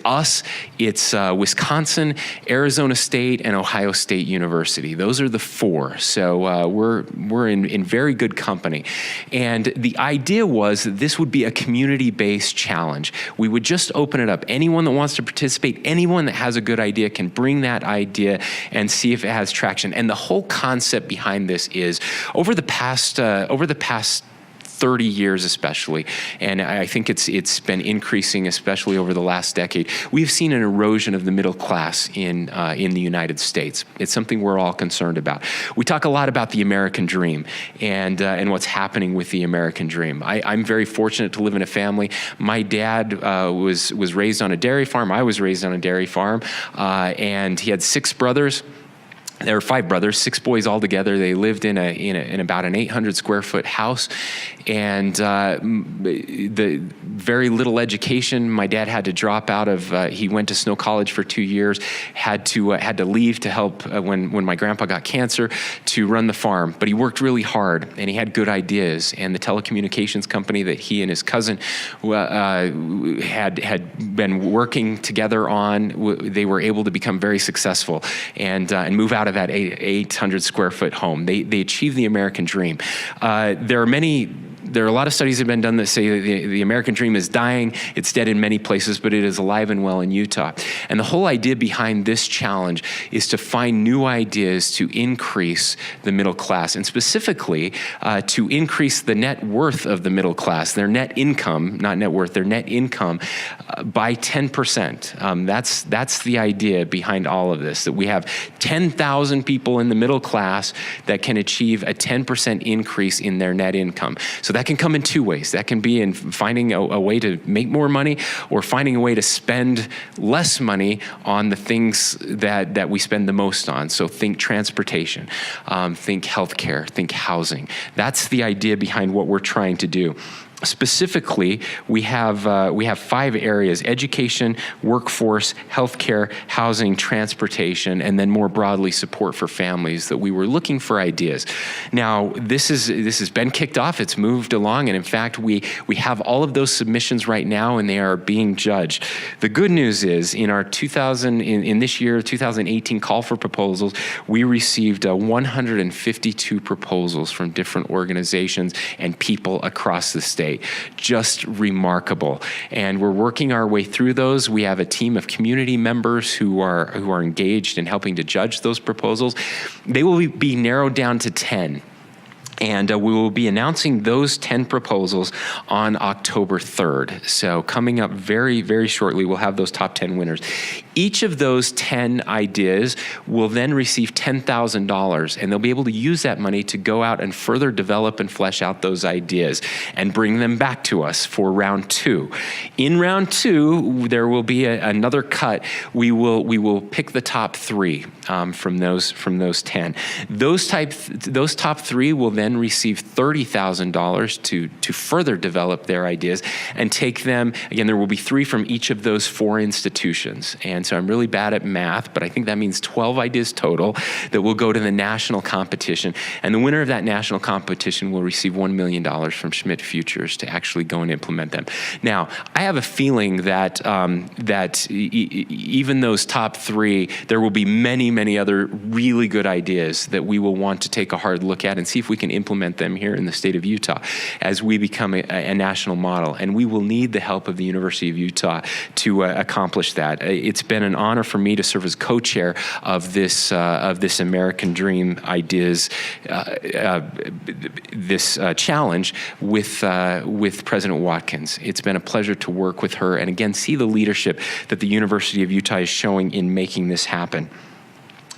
us, it's Wisconsin, Arizona State, and Ohio State University. Those are the 4. So we're in very good company. And the idea was that this would be a community-based challenge. We would just open it up. Anyone that wants to participate, anyone that has a good idea can bring that idea and see if it has traction. And the whole concept behind this is over the past 30 years especially, and I think it's been increasing especially over the last decade, we've seen an erosion of the middle class in the United States. It's something we're all concerned about. We talk a lot about the American dream and what's happening with the American dream. I'm very fortunate to live in a family. My dad was raised on a dairy farm. I was raised on a dairy farm, and he had 6 brothers. There were 5 brothers, 6 boys all together. They lived in about an 800 square foot house, and the very little education. My dad had to drop out of. He went to Snow College for 2 years. Had to leave to help when my grandpa got cancer to run the farm. But he worked really hard, and he had good ideas. And the telecommunications company that he and his cousin had been working together on, they were able to become very successful and move out of that 800 square foot home. They achieved the American dream. There are a lot of studies that have been done that say that the American dream is dying. It's dead in many places, but it is alive and well in Utah. And the whole idea behind this challenge is to find new ideas to increase the middle class, and specifically to increase the net worth of the middle class, their net income, not net worth, their net income by 10%. That's the idea behind all of this, that we have 10,000 people in the middle class that can achieve a 10% increase in their net income. So that can come in 2 ways. That can be in finding a way to make more money, or finding a way to spend less money on the things that we spend the most on. So think transportation, think healthcare, think housing. That's the idea behind what we're trying to do. Specifically, we have 5 areas: education, workforce, healthcare, housing, transportation, and then more broadly support for families, that we were looking for ideas. Now, this has been kicked off, it's moved along, and in fact, we have all of those submissions right now, and they are being judged. The good news is, in our in this year, 2018 call for proposals, we received 152 proposals from different organizations and people across the state. Just remarkable. And we're working our way through those. We have a team of community members who are engaged in helping to judge those proposals. They will be narrowed down to 10. And we will be announcing those 10 proposals on October 3rd. So coming up very, very shortly, we'll have those top 10 winners. Each of those 10 ideas will then receive $10,000, and they'll be able to use that money to go out and further develop and flesh out those ideas and bring them back to us for round 2. In round 2, there will be another cut. We will pick the top 3 from those 10. Those top 3 will then receive $30,000 to further develop their ideas and take them. Again, there will be 3 from each of those 4 institutions. And so I'm really bad at math, but I think that means 12 ideas total that will go to the national competition. And the winner of that national competition will receive $1 million from Schmidt Futures to actually go and implement them. Now, I have a feeling that even those top 3, there will be many, many other really good ideas that we will want to take a hard look at and see if we can implement them here in the state of Utah as we become a national model. And we will need the help of the University of Utah to accomplish that. It's been an honor for me to serve as co-chair of this American Dream Ideas, this challenge with President Watkins. It's been a pleasure to work with her, and again, see the leadership that the University of Utah is showing in making this happen.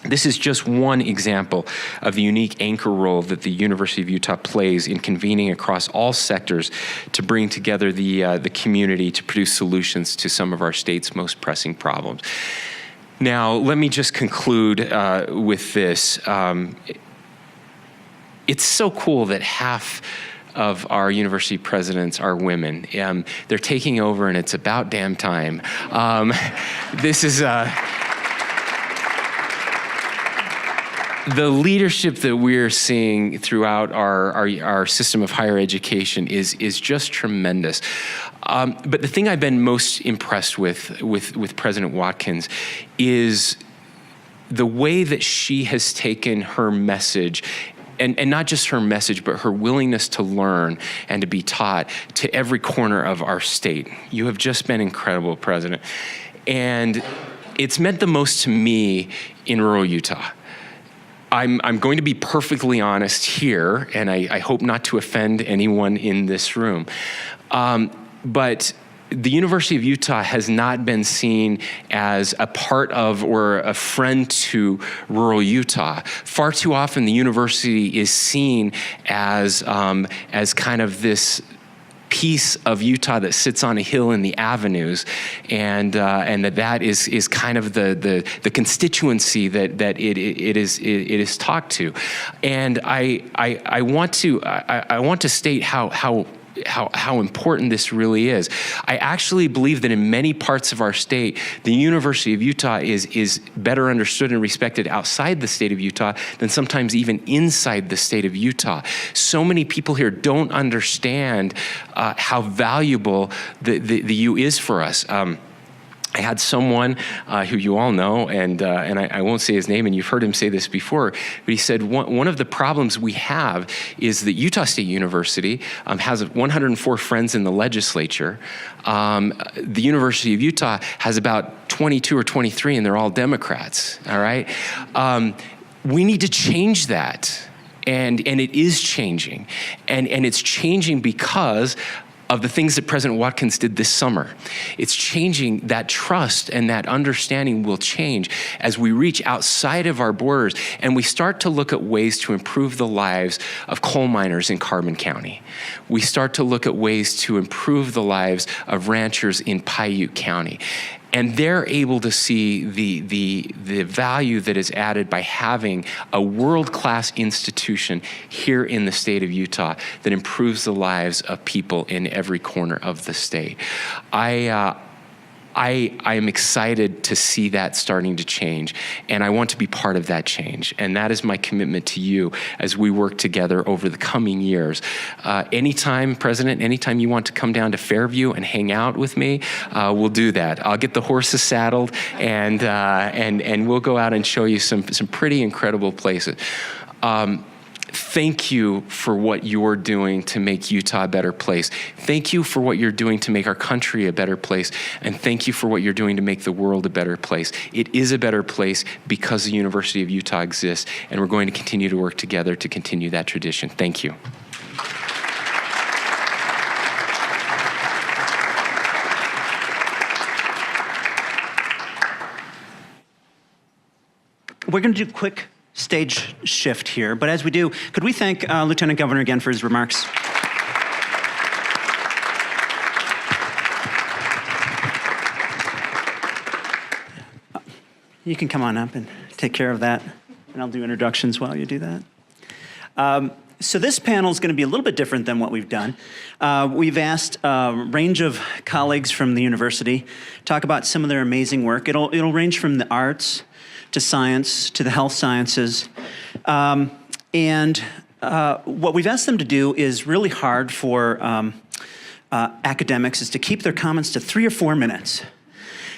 This is just one example of the unique anchor role that the University of Utah plays in convening across all sectors to bring together the community to produce solutions to some of our state's most pressing problems. Now, let me just conclude with this. It's so cool that half of our university presidents are women. They're taking over, and it's about damn time. This is... The leadership that we're seeing throughout our system of higher education is just tremendous. But the thing I've been most impressed with President Watkins is the way that she has taken her message, and not just her message, but her willingness to learn and to be taught to every corner of our state. You have just been incredible, President. And it's meant the most to me in rural Utah. I'm going to be perfectly honest here, and I hope not to offend anyone in this room. But the University of Utah has not been seen as a part of or a friend to rural Utah. Far too often, the university is seen as kind of this piece of Utah that sits on a hill in the avenues, and that is kind of the constituency that it is talked to, and I want to state how important this really is. I actually believe that in many parts of our state, the University of Utah is better understood and respected outside the state of Utah than sometimes even inside the state of Utah. So many people here don't understand how valuable the U is for us. I had someone who you all know, and I won't say his name, and you've heard him say this before, but he said one of the problems we have is that Utah State University has 104 friends in the legislature. The University of Utah has about 22 or 23, and they're all Democrats, all right? We need to change that, and it is changing, and it's changing because of the things that President Watkins did this summer. It's changing. That trust and that understanding will change as we reach outside of our borders and we start to look at ways to improve the lives of coal miners in Carbon County. We start to look at ways to improve the lives of ranchers in Paiute County. And they're able to see the value that is added by having a world-class institution here in the state of Utah that improves the lives of people in every corner of the state. I am excited to see that starting to change, and I want to be part of that change. And that is my commitment to you as we work together over the coming years. Anytime, President, anytime you want to come down to Fairview and hang out with me, we'll do that. I'll get the horses saddled, and we'll go out and show you some pretty incredible places. Thank you for what you're doing to make Utah a better place. Thank you for what you're doing to make our country a better place. And thank you for what you're doing to make the world a better place. It is a better place because the University of Utah exists, and we're going to continue to work together to continue that tradition. Thank you. We're going to do a quick stage shift here, but as we do, could we thank Lieutenant Governor again for his remarks? You can come on up and take care of that, and I'll do introductions while you do that. So this panel is going to be a little bit different than what we've done. We've asked a range of colleagues from the university talk about some of their amazing work. It'll range from the arts to science, to the health sciences. What we've asked them to do is really hard for academics, is to keep their comments to 3 or 4 minutes.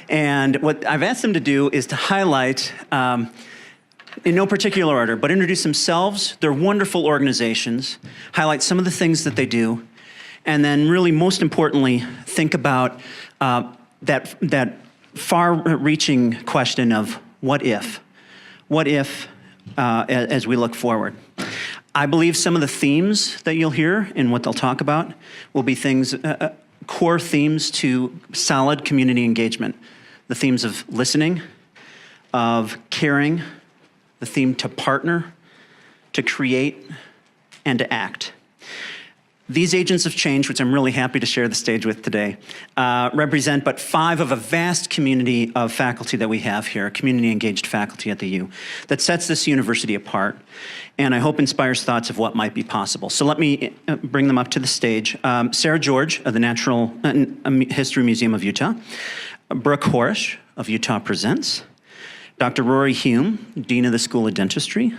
And what I've asked them to do is to highlight, in no particular order, but introduce themselves, their wonderful organizations, highlight some of the things that they do, and then really most importantly, think about that far-reaching question of what if? What if, as we look forward? I believe some of the themes that you'll hear in what they'll talk about will be things, core themes to solid community engagement. The themes of listening, of caring, the theme to partner, to create, and to act. These agents of change, which I'm really happy to share the stage with today, represent but 5 of a vast community of faculty that we have here, community-engaged faculty at the U, that sets this university apart, and I hope inspires thoughts of what might be possible. So let me bring them up to the stage. Sarah George of the Natural History Museum of Utah, Brooke Horejsi of UtahPresents, Dr. Rory Hume, Dean of the School of Dentistry,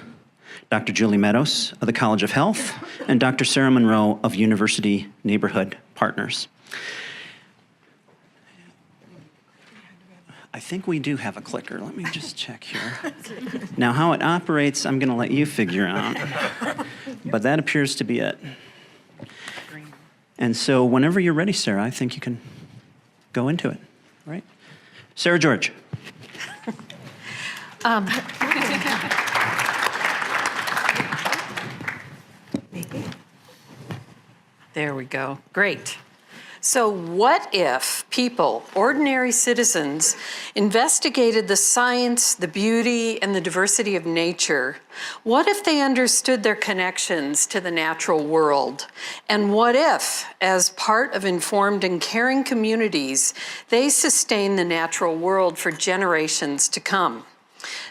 Dr. Julie Metos of the College of Health, and Dr. Sarah Munro of University Neighborhood Partners. I think we do have a clicker. Let me just check here. Now, how it operates, I'm going to let you figure out. But that appears to be it. And so whenever you're ready, Sarah, I think you can go into it. All right? Sarah George. There we go. Great. So what if people, ordinary citizens, investigated the science, the beauty, and the diversity of nature? What if they understood their connections to the natural world? And what if, as part of informed and caring communities, they sustain the natural world for generations to come?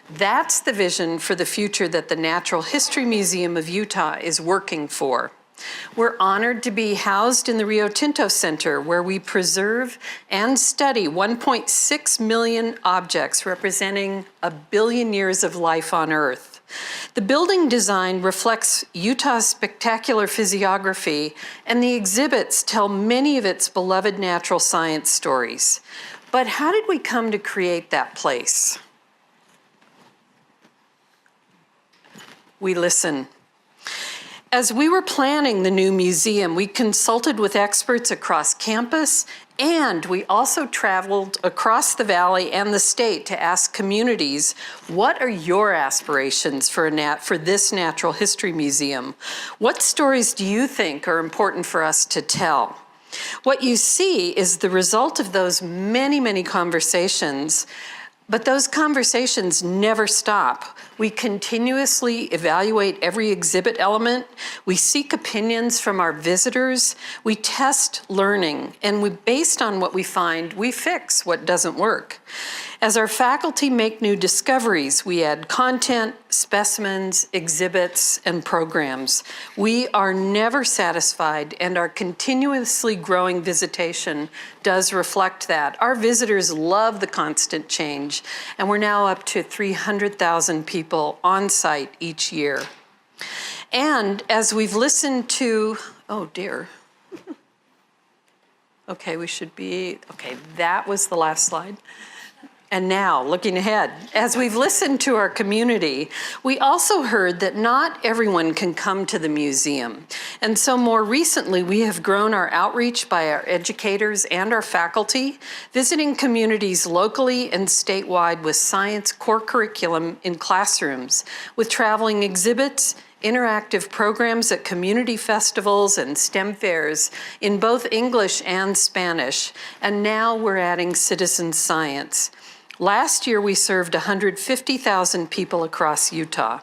That's the vision for the future that the Natural History Museum of Utah is working for. We're honored to be housed in the Rio Tinto Center, where we preserve and study 1.6 million objects representing 1 billion years of life on Earth. The building design reflects Utah's spectacular physiography, and the exhibits tell many of its beloved natural science stories. But how did we come to create that place? We listen. As we were planning the new museum, we consulted with experts across campus, and we also traveled across the valley and the state to ask communities, what are your aspirations for this Natural History Museum? What stories do you think are important for us to tell? What you see is the result of those many, many conversations. But those conversations never stop. We continuously evaluate every exhibit element. We seek opinions from our visitors. We test learning, and based on what we find, we fix what doesn't work. As our faculty make new discoveries, we add content, specimens, exhibits, and programs. We are never satisfied, and our continuously growing visitation does reflect that. Our visitors love the constant change, and we're now up to 300,000 people on site each year. And as we've listened to, oh dear. Okay, that was the last slide. And now, looking ahead, as we've listened to our community, we also heard that not everyone can come to the museum. And so more recently, we have grown our outreach by our educators and our faculty, visiting communities locally and statewide with science core curriculum in classrooms, with traveling exhibits, interactive programs at community festivals and STEM fairs in both English and Spanish. And now we're adding citizen science. Last year, we served 150,000 people across Utah.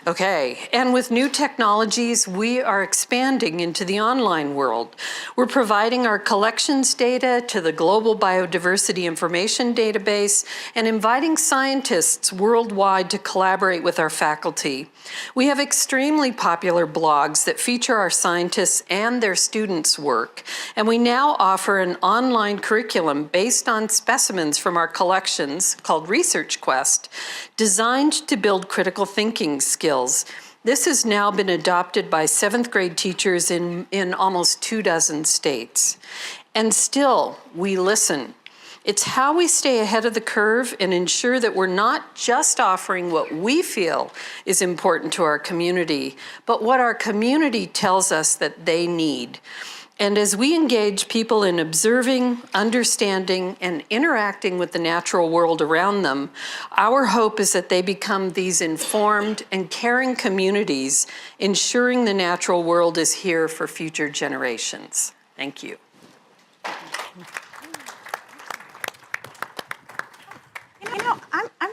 Okay, and with new technologies, we are expanding into the online world. We're providing our collections data to the Global Biodiversity Information Database and inviting scientists worldwide to collaborate with our faculty. We have extremely popular blogs that feature our scientists and their students' work, and we now offer an online curriculum based on specimens from our collections called Research Quest, designed to build critical thinking skills. This has now been adopted by 7th grade teachers in almost 24 states. And still, we listen. It's how we stay ahead of the curve and ensure that we're not just offering what we feel is important to our community, but what our community tells us that they need. And as we engage people in observing, understanding, and interacting with the natural world around them, our hope is that they become these informed and caring communities, ensuring the natural world is here for future generations. Thank you.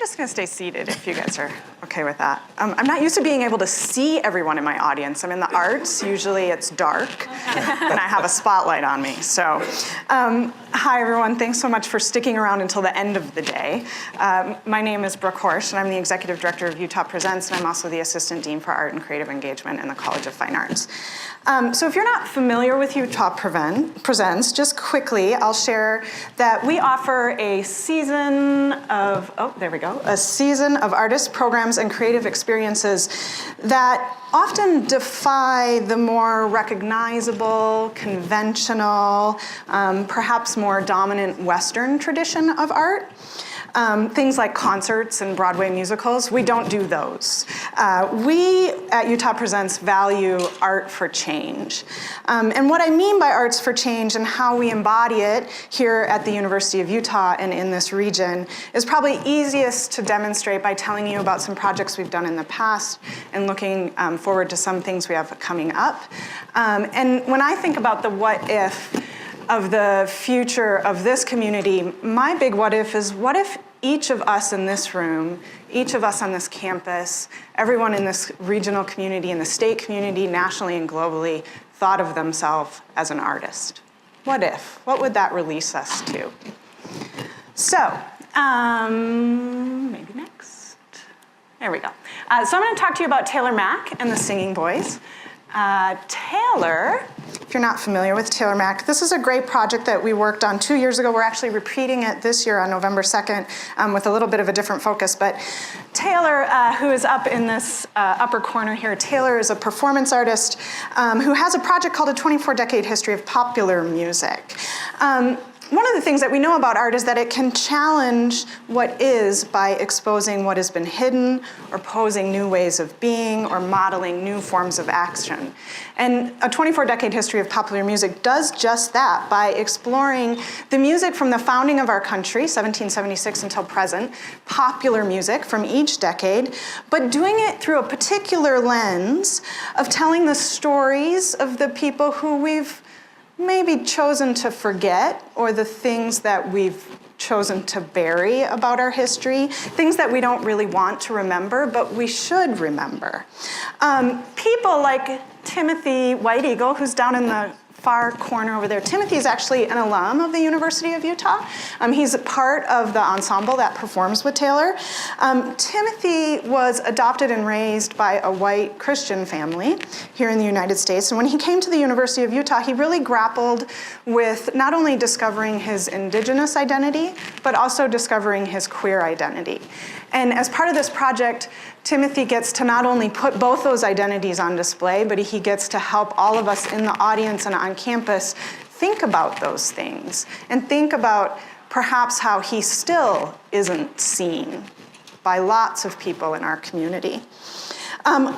just going to stay seated if you guys are okay with that. I'm not used to being able to see everyone in my audience. I'm in the arts. Usually it's dark, and I have a spotlight on me. So, hi, everyone. Thanks so much for sticking around until the end of the day. My name is Brooke Horejsi, and I'm the Executive Director of UtahPresents, and I'm also the Assistant Dean for Art and Creative Engagement in the College of Fine Arts. So if you're not familiar with UtahPresents, just quickly, I'll share that we offer a season of, a season of artist programs and creative experiences that often defy the more recognizable, conventional, perhaps more dominant Western tradition of art. Things like concerts and Broadway musicals, we don't do those. We at UtahPresents value art for change. And what I mean by arts for change and how we embody it here at the University of Utah and in this region is probably easiest to demonstrate by telling you about some projects we've done in the past and looking forward to some things we have coming up. And when I think about the what if of the future of this community, my big what if is, what if each of us in this room, each of us on this campus, everyone in this regional community, in the state community, nationally and globally, thought of themselves as an artist? What if? What would that release us to? So, maybe next. There we go. So I'm going to talk to you about Taylor Mack and the Singing Boys. Taylor, if you're not familiar with Taylor Mack, this is a great project that we worked on 2 years ago. We're actually repeating it this year on November 2nd with a little bit of a different focus. But Taylor, who is up in this upper corner here, Taylor is a performance artist who has a project called A 24-Decade History of Popular Music. One of the things that we know about art is that it can challenge what is by exposing what has been hidden or posing new ways of being or modeling new forms of action. And A 24-Decade History of Popular Music does just that by exploring the music from the founding of our country, 1776 until present, popular music from each decade, but doing it through a particular lens of telling the stories of the people who we've maybe chosen to forget, or the things that we've chosen to bury about our history, things that we don't really want to remember, but we should remember. People like Timothy White Eagle, who's down in the far corner over there. Timothy is actually an alum of the University of Utah. He's a part of the ensemble that performs with Taylor. Timothy was adopted and raised by a white Christian family here in the United States. And when he came to the University of Utah, he really grappled with not only discovering his indigenous identity, but also discovering his queer identity. And as part of this project, Timothy gets to not only put both those identities on display, but he gets to help all of us in the audience and on campus think about those things and think about perhaps how he still isn't seen by lots of people in our community.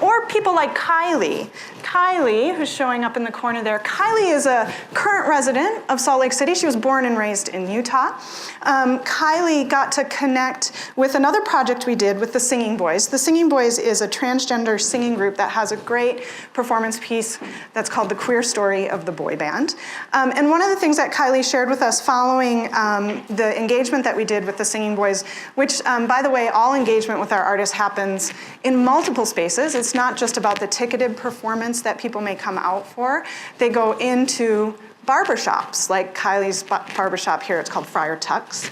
Or people like Kylie. Kylie, who's showing up in the corner there. Kylie is a current resident of Salt Lake City. She was born and raised in Utah. Kylie got to connect with another project we did with the Singing Boys. The Singing Boys is a transgender singing group that has a great performance piece that's called The Queer Story of the Boy Band. And one of the things that Kylie shared with us following the engagement that we did with the Singing Boys, which, by the way, all engagement with our artists happens in multiple spaces. It's not just about the ticketed performance that people may come out for. They go into barbershops, like Kylie's barbershop here, it's called Friar Tuck's.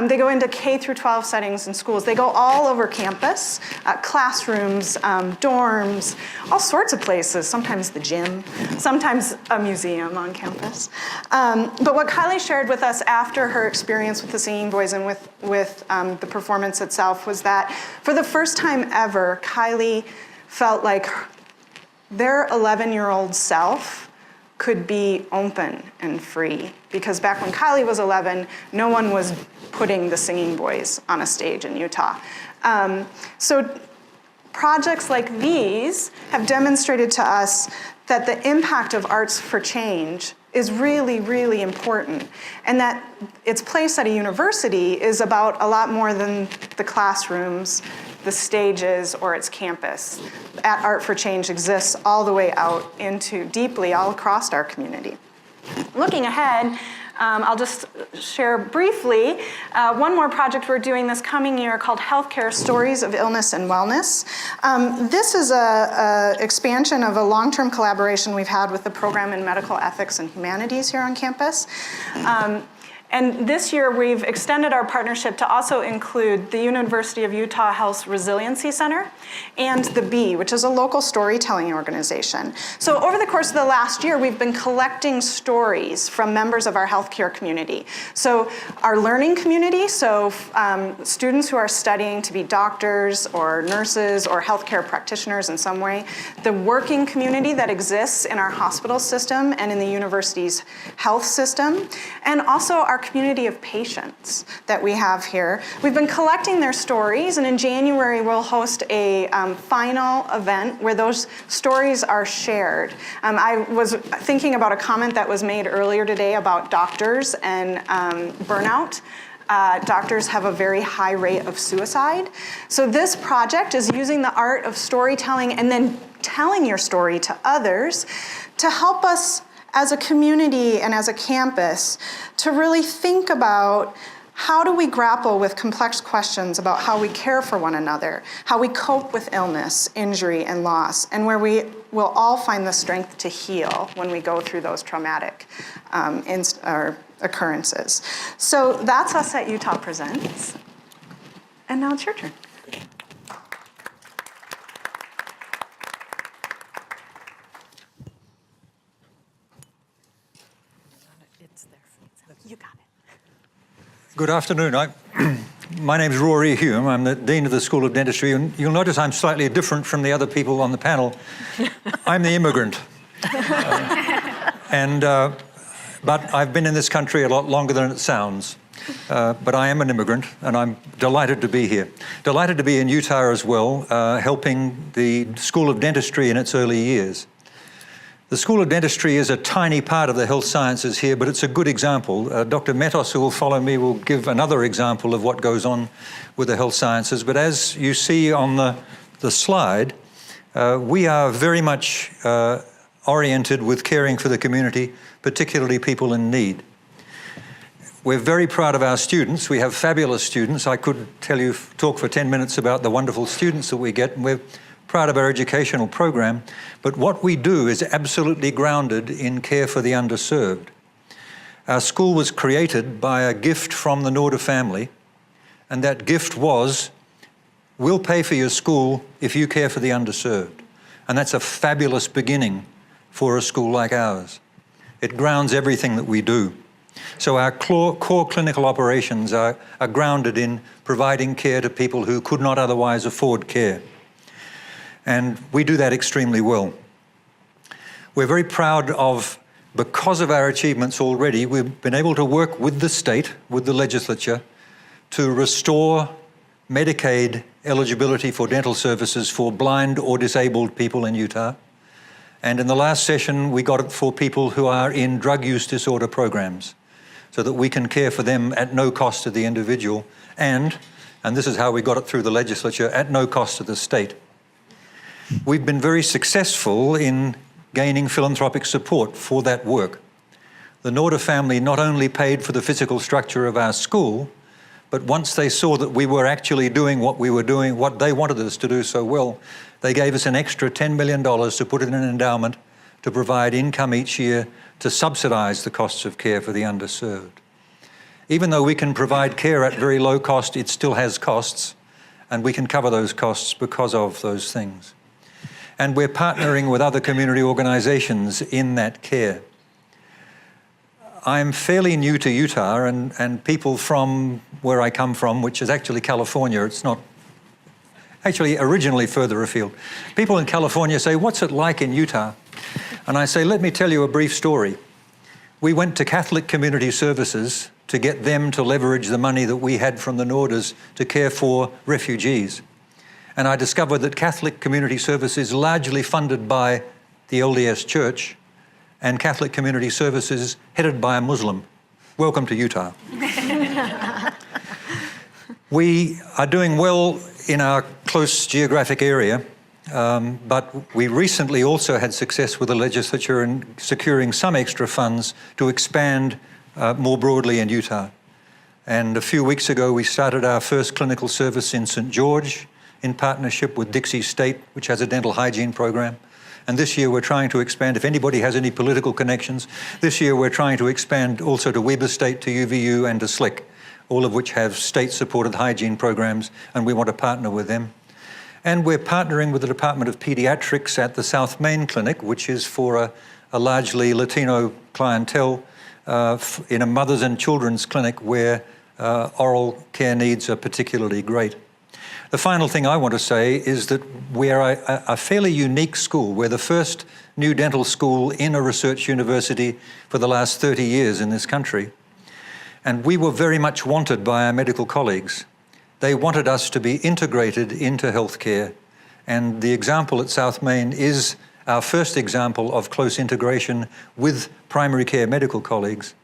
They go into K through 12 settings in schools. They go all over campus, classrooms, dorms, all sorts of places, sometimes the gym, sometimes a museum on campus. But what Kylie shared with us after her experience with the Singing Boys and with the performance itself was that for the first time ever, Kylie felt like their 11-year-old self could be open and free. Because back when Kylie was 11, no one was putting the Singing Boys on a stage in Utah. So projects like these have demonstrated to us that the impact of arts for change is really, really important. And that its place at a university is about a lot more than the classrooms, the stages, or its campus. At Art for Change exists all the way out into deeply all across our community. Looking ahead, I'll just share briefly one more project we're doing this coming year called Healthcare Stories of Illness and Wellness. This is an expansion of a long-term collaboration we've had with the program in Medical Ethics and Humanities here on campus. And this year, we've extended our partnership to also include the University of Utah Health Resiliency Center and the Bee, which is a local storytelling organization. So over the course of the last year, we've been collecting stories from members of our healthcare community. So our learning community, so students who are studying to be doctors or nurses or healthcare practitioners in some way, the working community that exists in our hospital system and in the university's health system, and also our community of patients that we have here. We've been collecting their stories, and in January we'll host a final event where those stories are shared. I was thinking about a comment that was made earlier today about doctors and burnout. Doctors have a very high rate of suicide. So this project is using the art of storytelling and then telling your story to others to help us as a community and as a campus to really think about how do we grapple with complex questions about how we care for one another, how we cope with illness, injury, and loss, and where we will all find the strength to heal when we go through those traumatic occurrences. So that's us at UtahPresents. And now it's your turn. You got it. Good afternoon. My name is Wyatt Hume. I'm the Dean of the School of Dentistry, and you'll notice I'm slightly different from the other people on the panel. I'm the immigrant. But I've been in this country a lot longer than it sounds. But I am an immigrant, and I'm delighted to be here. Delighted to be in Utah as well, helping the School of Dentistry in its early years. The School of Dentistry is a tiny part of the health sciences here, but it's a good example. Dr. Metos, who will follow me, will give another example of what goes on with the health sciences. But as you see on the slide, we are very much oriented with caring for the community, particularly people in need. We're very proud of our students. We have fabulous students. I could talk for 10 minutes about the wonderful students that we get, and we're proud of our educational program, but what we do is absolutely grounded in care for the underserved. Our school was created by a gift from the Norda family, and that gift was, we'll pay for your school if you care for the underserved. And that's a fabulous beginning for a school like ours. It grounds everything that we do. So our core clinical operations are grounded in providing care to people who could not otherwise afford care. And we do that extremely well. We're very proud of, because of our achievements already, we've been able to work with the state, with the legislature, to restore Medicaid eligibility for dental services for blind or disabled people in Utah. And in the last session, we got it for people who are in drug use disorder programs, so that we can care for them at no cost to the individual, and this is how we got it through the legislature, at no cost to the state. We've been very successful in gaining philanthropic support for that work. The Norda family not only paid for the physical structure of our school, but once they saw that we were actually doing what we were doing, what they wanted us to do so well, they gave us an extra $10 million to put in an endowment to provide income each year to subsidize the costs of care for the underserved. Even though we can provide care at very low cost, it still has costs, and we can cover those costs because of those things. And we're partnering with other community organizations in that care. I'm fairly new to Utah, and people from where I come from, which is actually California, it's not actually originally further afield. People in California say, what's it like in Utah? And I say, let me tell you a brief story. We went to Catholic Community Services to get them to leverage the money that we had from the Nordas to care for refugees. And I discovered that Catholic Community Service is largely funded by the LDS Church, and Catholic Community Services headed by a Muslim. Welcome to Utah. We are doing well in our close geographic area, but we recently also had success with the legislature in securing some extra funds to expand more broadly in Utah. And a few weeks ago, we started our first clinical service in St. George in partnership with Dixie State, which has a dental hygiene program. And this year we're trying to expand, if anybody has any political connections, this year we're trying to expand also to Weber State, to UVU, and to SLIC, all of which have state-supported hygiene programs, and we want to partner with them. And we're partnering with the Department of Pediatrics at the South Main Clinic, which is for a largely Latino clientele in a mothers and children's clinic where oral care needs are particularly great. The final thing I want to say is that we're a fairly unique school. We're the first new dental school in a research university for the last 30 years in this country. And we were very much wanted by our medical colleagues. They wanted us to be integrated into healthcare. And the example at South Main is our first example of close integration with primary care medical colleagues.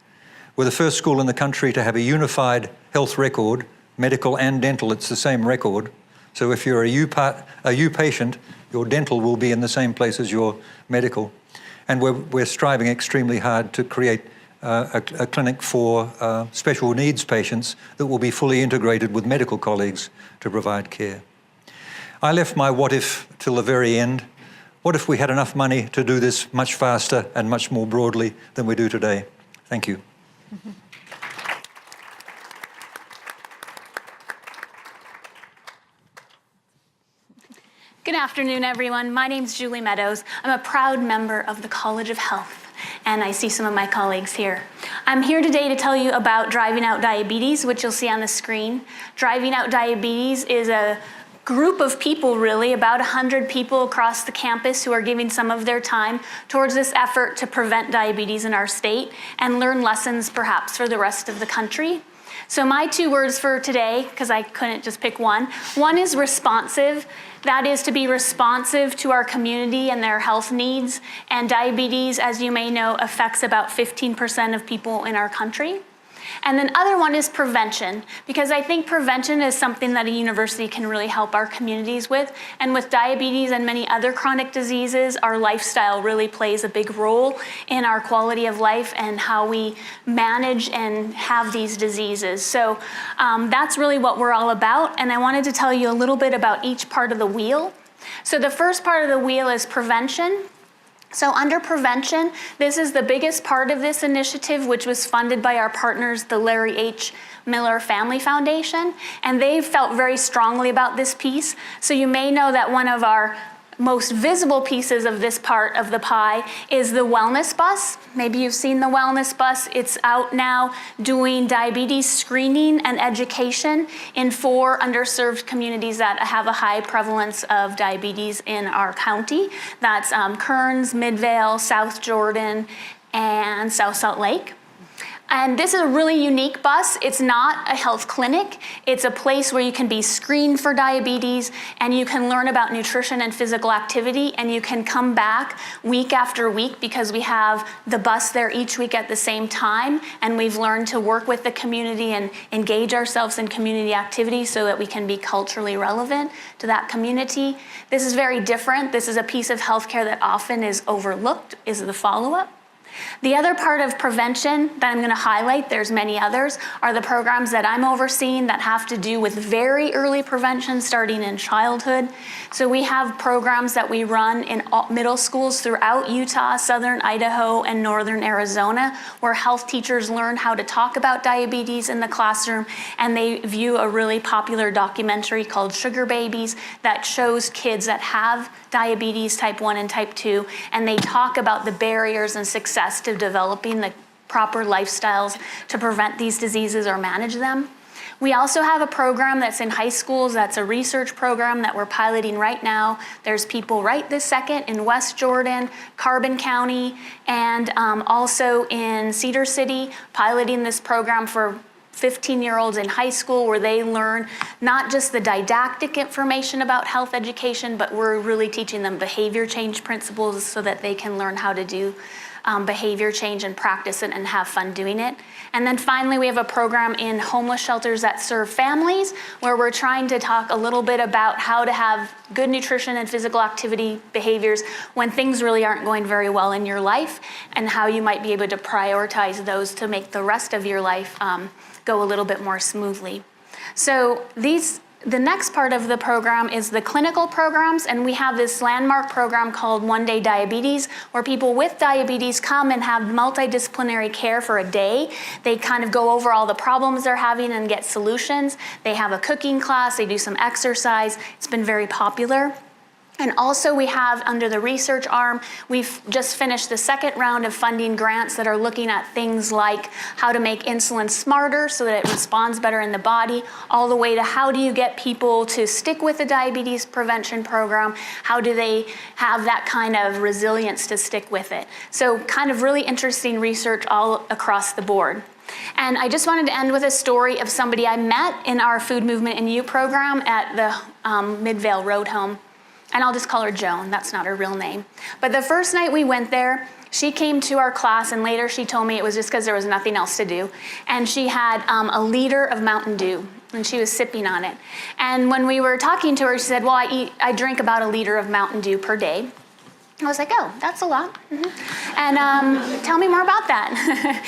We're the first school in the country to have a unified health record, medical and dental, it's the same record. So if you're a U patient, your dental will be in the same place as your medical. And we're striving extremely hard to create a clinic for special needs patients that will be fully integrated with medical colleagues to provide care. I left my what if till the very end. What if we had enough money to do this much faster and much more broadly than we do today? Thank you. Mm-hmm. Good afternoon, everyone. My name's Julie Metos. I'm a proud member of the College of Health, and I see some of my colleagues here. I'm here today to tell you about Driving Out Diabetes, which you'll see on the screen. Driving Out Diabetes is a group of people, really, about 100 people across the campus who are giving some of their time towards this effort to prevent diabetes in our state and learn lessons perhaps for the rest of the country. So my 2 words for today, because I couldn't just pick one is responsive. That is to be responsive to our community and their health needs. And diabetes, as you may know, affects about 15% of people in our country. And then other one is prevention, because I think prevention is something that a university can really help our communities with. And with diabetes and many other chronic diseases, our lifestyle really plays a big role in our quality of life and how we manage and have these diseases. So that's really what we're all about. And I wanted to tell you a little bit about each part of the wheel. So the first part of the wheel is prevention. So under prevention, this is the biggest part of this initiative, which was funded by our partners, the Larry H. Miller Family Foundation, and they felt very strongly about this piece. So you may know that one of our most visible pieces of this part of the pie is the wellness bus. Maybe you've seen the wellness bus. It's out now doing diabetes screening and education in 4 underserved communities that have a high prevalence of diabetes in our county. That's Kearns, Midvale, South Jordan, and South Salt Lake. And this is a really unique bus. It's not a health clinic. It's a place where you can be screened for diabetes and you can learn about nutrition and physical activity, and you can come back week after week because we have the bus there each week at the same time, and we've learned to work with the community and engage ourselves in community activities so that we can be culturally relevant to that community. This is very different. This is a piece of healthcare that often is overlooked, is the follow-up. The other part of prevention that I'm going to highlight, there's many others, are the programs that I'm overseeing that have to do with very early prevention starting in childhood. So we have programs that we run in middle schools throughout Utah, southern Idaho, and northern Arizona, where health teachers learn how to talk about diabetes in the classroom, and they view a really popular documentary called Sugar Babies that shows kids that have diabetes type 1 and type 2, and they talk about the barriers and success to developing the proper lifestyles to prevent these diseases or manage them. We also have a program that's in high schools. That's a research program that we're piloting right now. There's people right this second in West Jordan, Carbon County, and also in Cedar City, piloting this program for 15-year-olds in high school, where they learn not just the didactic information about health education, but we're really teaching them behavior change principles so that they can learn how to do behavior change and practice it and have fun doing it. And then finally, we have a program in homeless shelters that serve families where we're trying to talk a little bit about how to have good nutrition and physical activity behaviors when things really aren't going very well in your life, and how you might be able to prioritize those to make the rest of your life go a little bit more smoothly. So the next part of the program is the clinical programs, and we have this landmark program called One Day Diabetes, where people with diabetes come and have multidisciplinary care for a day. They kind of go over all the problems they're having and get solutions. They have a cooking class, they do some exercise. It's been very popular. And also we have, under the research arm, we've just finished the second round of funding grants that are looking at things like how to make insulin smarter so that it responds better in the body, all the way to how do you get people to stick with the diabetes prevention program? How do they have that kind of resilience to stick with it? So kind of really interesting research all across the board. And I just wanted to end with a story of somebody I met in our Food Movement in You program at the Midvale Road Home. And I'll just call her Joan, that's not her real name. But the first night we went there, she came to our class, and later she told me it was just because there was nothing else to do. And she had a liter of Mountain Dew, and she was sipping on it. And when we were talking to her, she said, well, I drink about a liter of Mountain Dew per day. I was like, oh, that's a lot. Mm-hmm. And tell me more about that.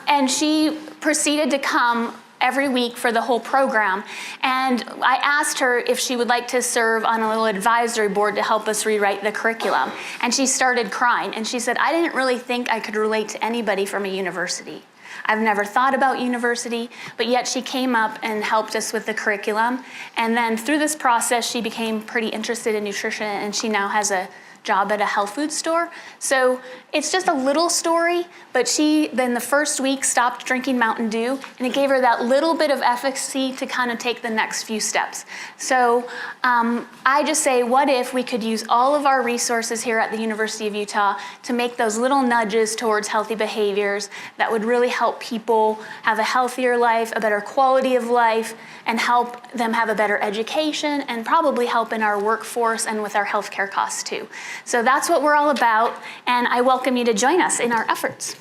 And she proceeded to come every week for the whole program. And I asked her if she would like to serve on a little advisory board to help us rewrite the curriculum. And she started crying. And she said, I didn't really think I could relate to anybody from a university. I've never thought about university, but yet she came up and helped us with the curriculum. And then through this process, she became pretty interested in nutrition, and she now has a job at a health food store. So it's just a little story, but she then the first week stopped drinking Mountain Dew, and it gave her that little bit of efficacy to kind of take the next few steps. So I just say, what if we could use all of our resources here at the University of Utah to make those little nudges towards healthy behaviors that would really help people have a healthier life, a better quality of life, and help them have a better education, and probably help in our workforce and with our healthcare costs too. So that's what we're all about, and I welcome you to join us in our efforts.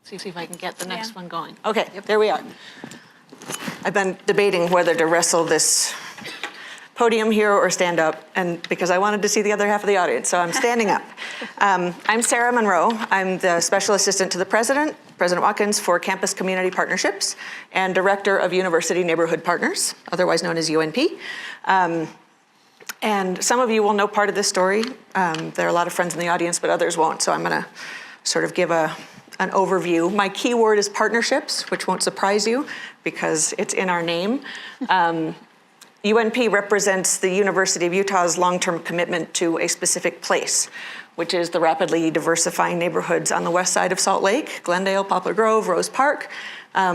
See if I can get the next one going. Okay, there we are. I've been debating whether to wrestle this podium here or stand up, and because I wanted to see the other half of the audience, so I'm standing up. I'm Sarah Munro. I'm the Special Assistant to the President, President Watkins, for Campus Community Partnerships, and Director of University Neighborhood Partners, otherwise known as UNP. And some of you will know part of this story. There are a lot of friends in the audience, but others won't, so I'm gonna sort of give an overview. My key word is partnerships, which won't surprise you because it's in our name. UNP represents the University of Utah's long-term commitment to a specific place, which is the rapidly diversifying neighborhoods on the west side of Salt Lake, Glendale, Poplar Grove, Rose Park,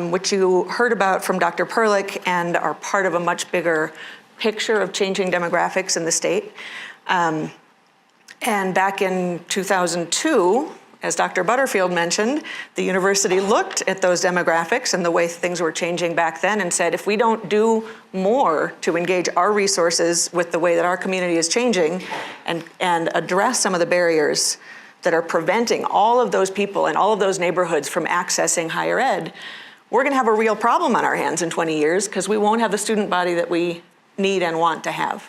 which you heard about from Dr. Perlich and are part of a much bigger picture of changing demographics in the state. And back in 2002, as Dr. Butterfield mentioned, the university looked at those demographics and the way things were changing back then and said, if we don't do more to engage our resources with the way that our community is changing and address some of the barriers that are preventing all of those people in all of those neighborhoods from accessing higher ed, we're gonna have a real problem on our hands in 20 years because we won't have the student body that we need and want to have.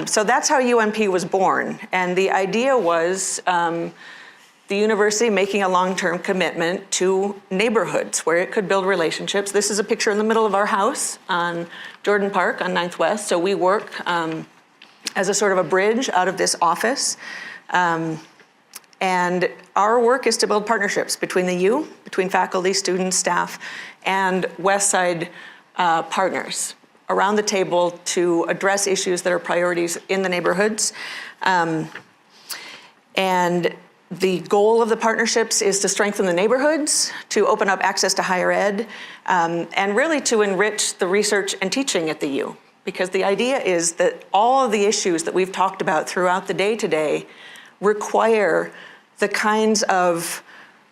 So that's how UNP was born. And the idea was, the university making a long-term commitment to neighborhoods where it could build relationships. This is a picture in the middle of our house on Jordan Park on 9th West. So we work as a sort of a bridge out of this office. And our work is to build partnerships between the U, between faculty, students, staff, and West Side partners around the table to address issues that are priorities in the neighborhoods. And the goal of the partnerships is to strengthen the neighborhoods, to open up access to higher ed, and really to enrich the research and teaching at the U. Because the idea is that all of the issues that we've talked about throughout the day today require the kinds of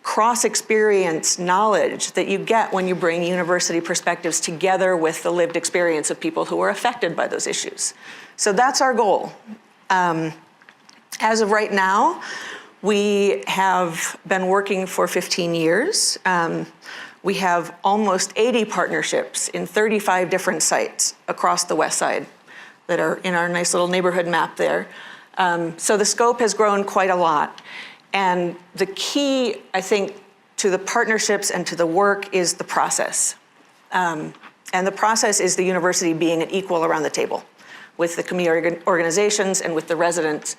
cross-experience knowledge that you get when you bring university perspectives together with the lived experience of people who are affected by those issues. So that's our goal. As of right now, we have been working for 15 years. We have almost 80 partnerships in 35 different sites across the West Side that are in our nice little neighborhood map there. So the scope has grown quite a lot. And the key, I think, to the partnerships and to the work is the process. And the process is the university being an equal around the table with the community organizations and with the residents.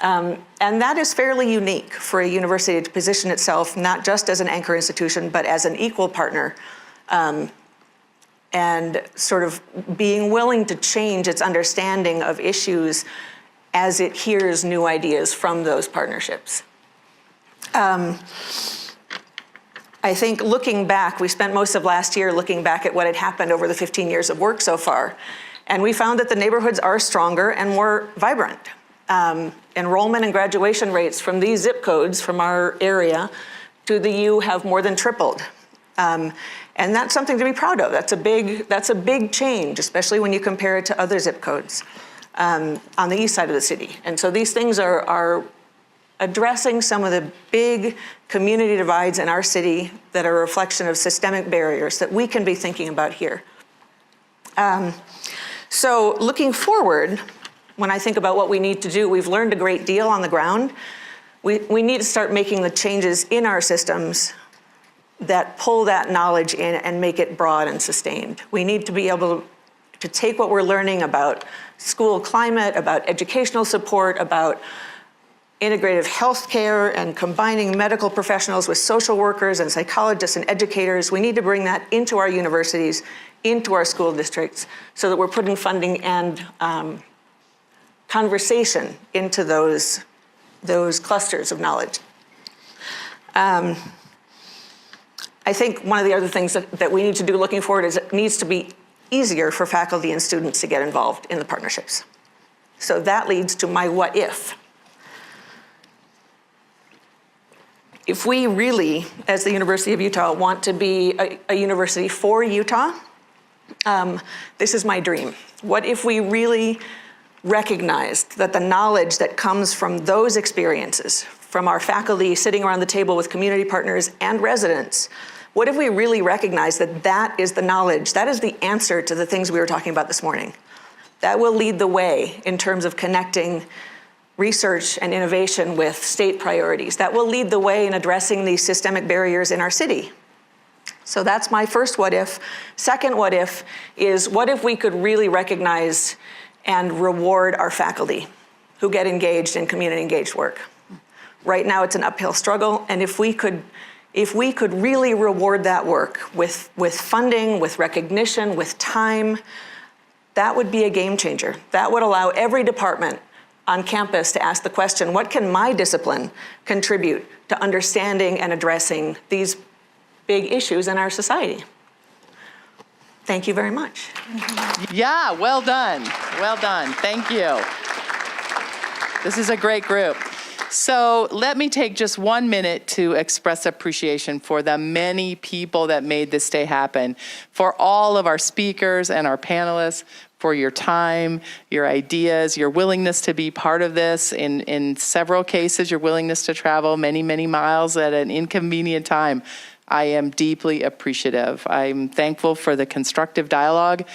And that is fairly unique for a university to position itself not just as an anchor institution, but as an equal partner, and sort of being willing to change its understanding of issues as it hears new ideas from those partnerships. I think looking back, we spent most of last year looking back at what had happened over the 15 years of work so far, and we found that the neighborhoods are stronger and more vibrant. Enrollment and graduation rates from these zip codes from our area to the U have more than tripled. And that's something to be proud of. That's a big change, especially when you compare it to other zip codes on the east side of the city. And so these things are addressing some of the big community divides in our city that are a reflection of systemic barriers that we can be thinking about here. So looking forward, when I think about what we need to do, we've learned a great deal on the ground. We need to start making the changes in our systems that pull that knowledge in and make it broad and sustained. We need to be able to take what we're learning about school climate, about educational support, about integrative healthcare and combining medical professionals with social workers and psychologists and educators. We need to bring that into our universities, into our school districts, so that we're putting funding and conversation into those clusters of knowledge. I think one of the other things that we need to do looking forward is it needs to be easier for faculty and students to get involved in the partnerships. So that leads to my what if. If we really, as the University of Utah, want to be a university for Utah, this is my dream. What if we really recognized that the knowledge that comes from those experiences, from our faculty sitting around the table with community partners and residents, what if we really recognized that that is the knowledge, that is the answer to the things we were talking about this morning? That will lead the way in terms of connecting research and innovation with state priorities. That will lead the way in addressing these systemic barriers in our city. So that's my first what if. Second what if is, what if we could really recognize and reward our faculty who get engaged in community engaged work? Right now it's an uphill struggle, and if we could really reward that work with funding, with recognition, with time, that would be a game changer. That would allow every department on campus to ask the question, what can my discipline contribute to understanding and addressing these big issues in our society? Thank you very much. Yeah, well done. Well done. Thank you. This is a great group. So let me take just 1 minute to express appreciation for the many people that made this day happen, for all of our speakers and our panelists, for your time, your ideas, your willingness to be part of this. In several cases, your willingness to travel many, many miles at an inconvenient time. I am deeply appreciative. I'm thankful for the constructive dialogue.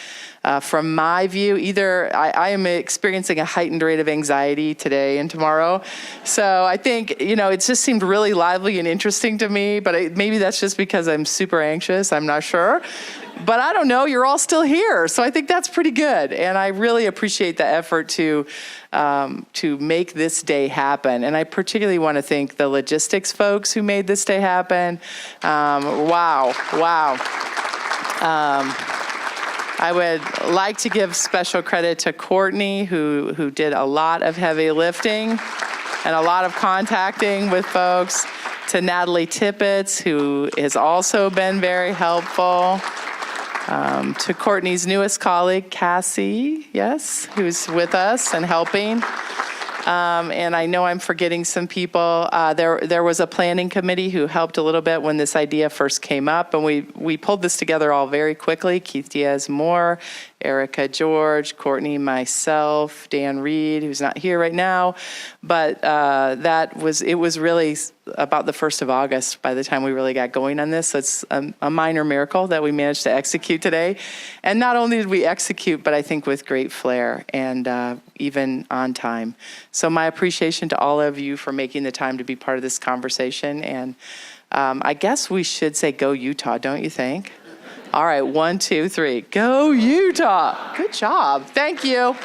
From my view, I am experiencing a heightened rate of anxiety today and tomorrow. So I think, it just seemed really lively and interesting to me, but maybe that's just because I'm super anxious, I'm not sure. But I don't know, you're all still here. So I think that's pretty good. And I really appreciate the effort to make this day happen. And I particularly want to thank the logistics folks who made this day happen. Wow. I would like to give special credit to Courtney, who did a lot of heavy lifting and a lot of contacting with folks, to Natalie Tippett, who has also been very helpful, to Courtney's newest colleague, Cassie, yes, who's with us and helping, And I know I'm forgetting some people. There was a planning committee who helped a little bit when this idea first came up, and we pulled this together all very quickly. Keith Diaz-Moore, Erica George, Courtney, myself, Dan Reed, who's not here right now. But it was really about the 1st of August by the time we really got going on this. So it's a minor miracle that we managed to execute today. And not only did we execute, but I think with great flair and even on time. So my appreciation to all of you for making the time to be part of this conversation. And I guess we should say go Utah, don't you think? All right, 1, 2, 3. Go Utah. Good job. Thank you.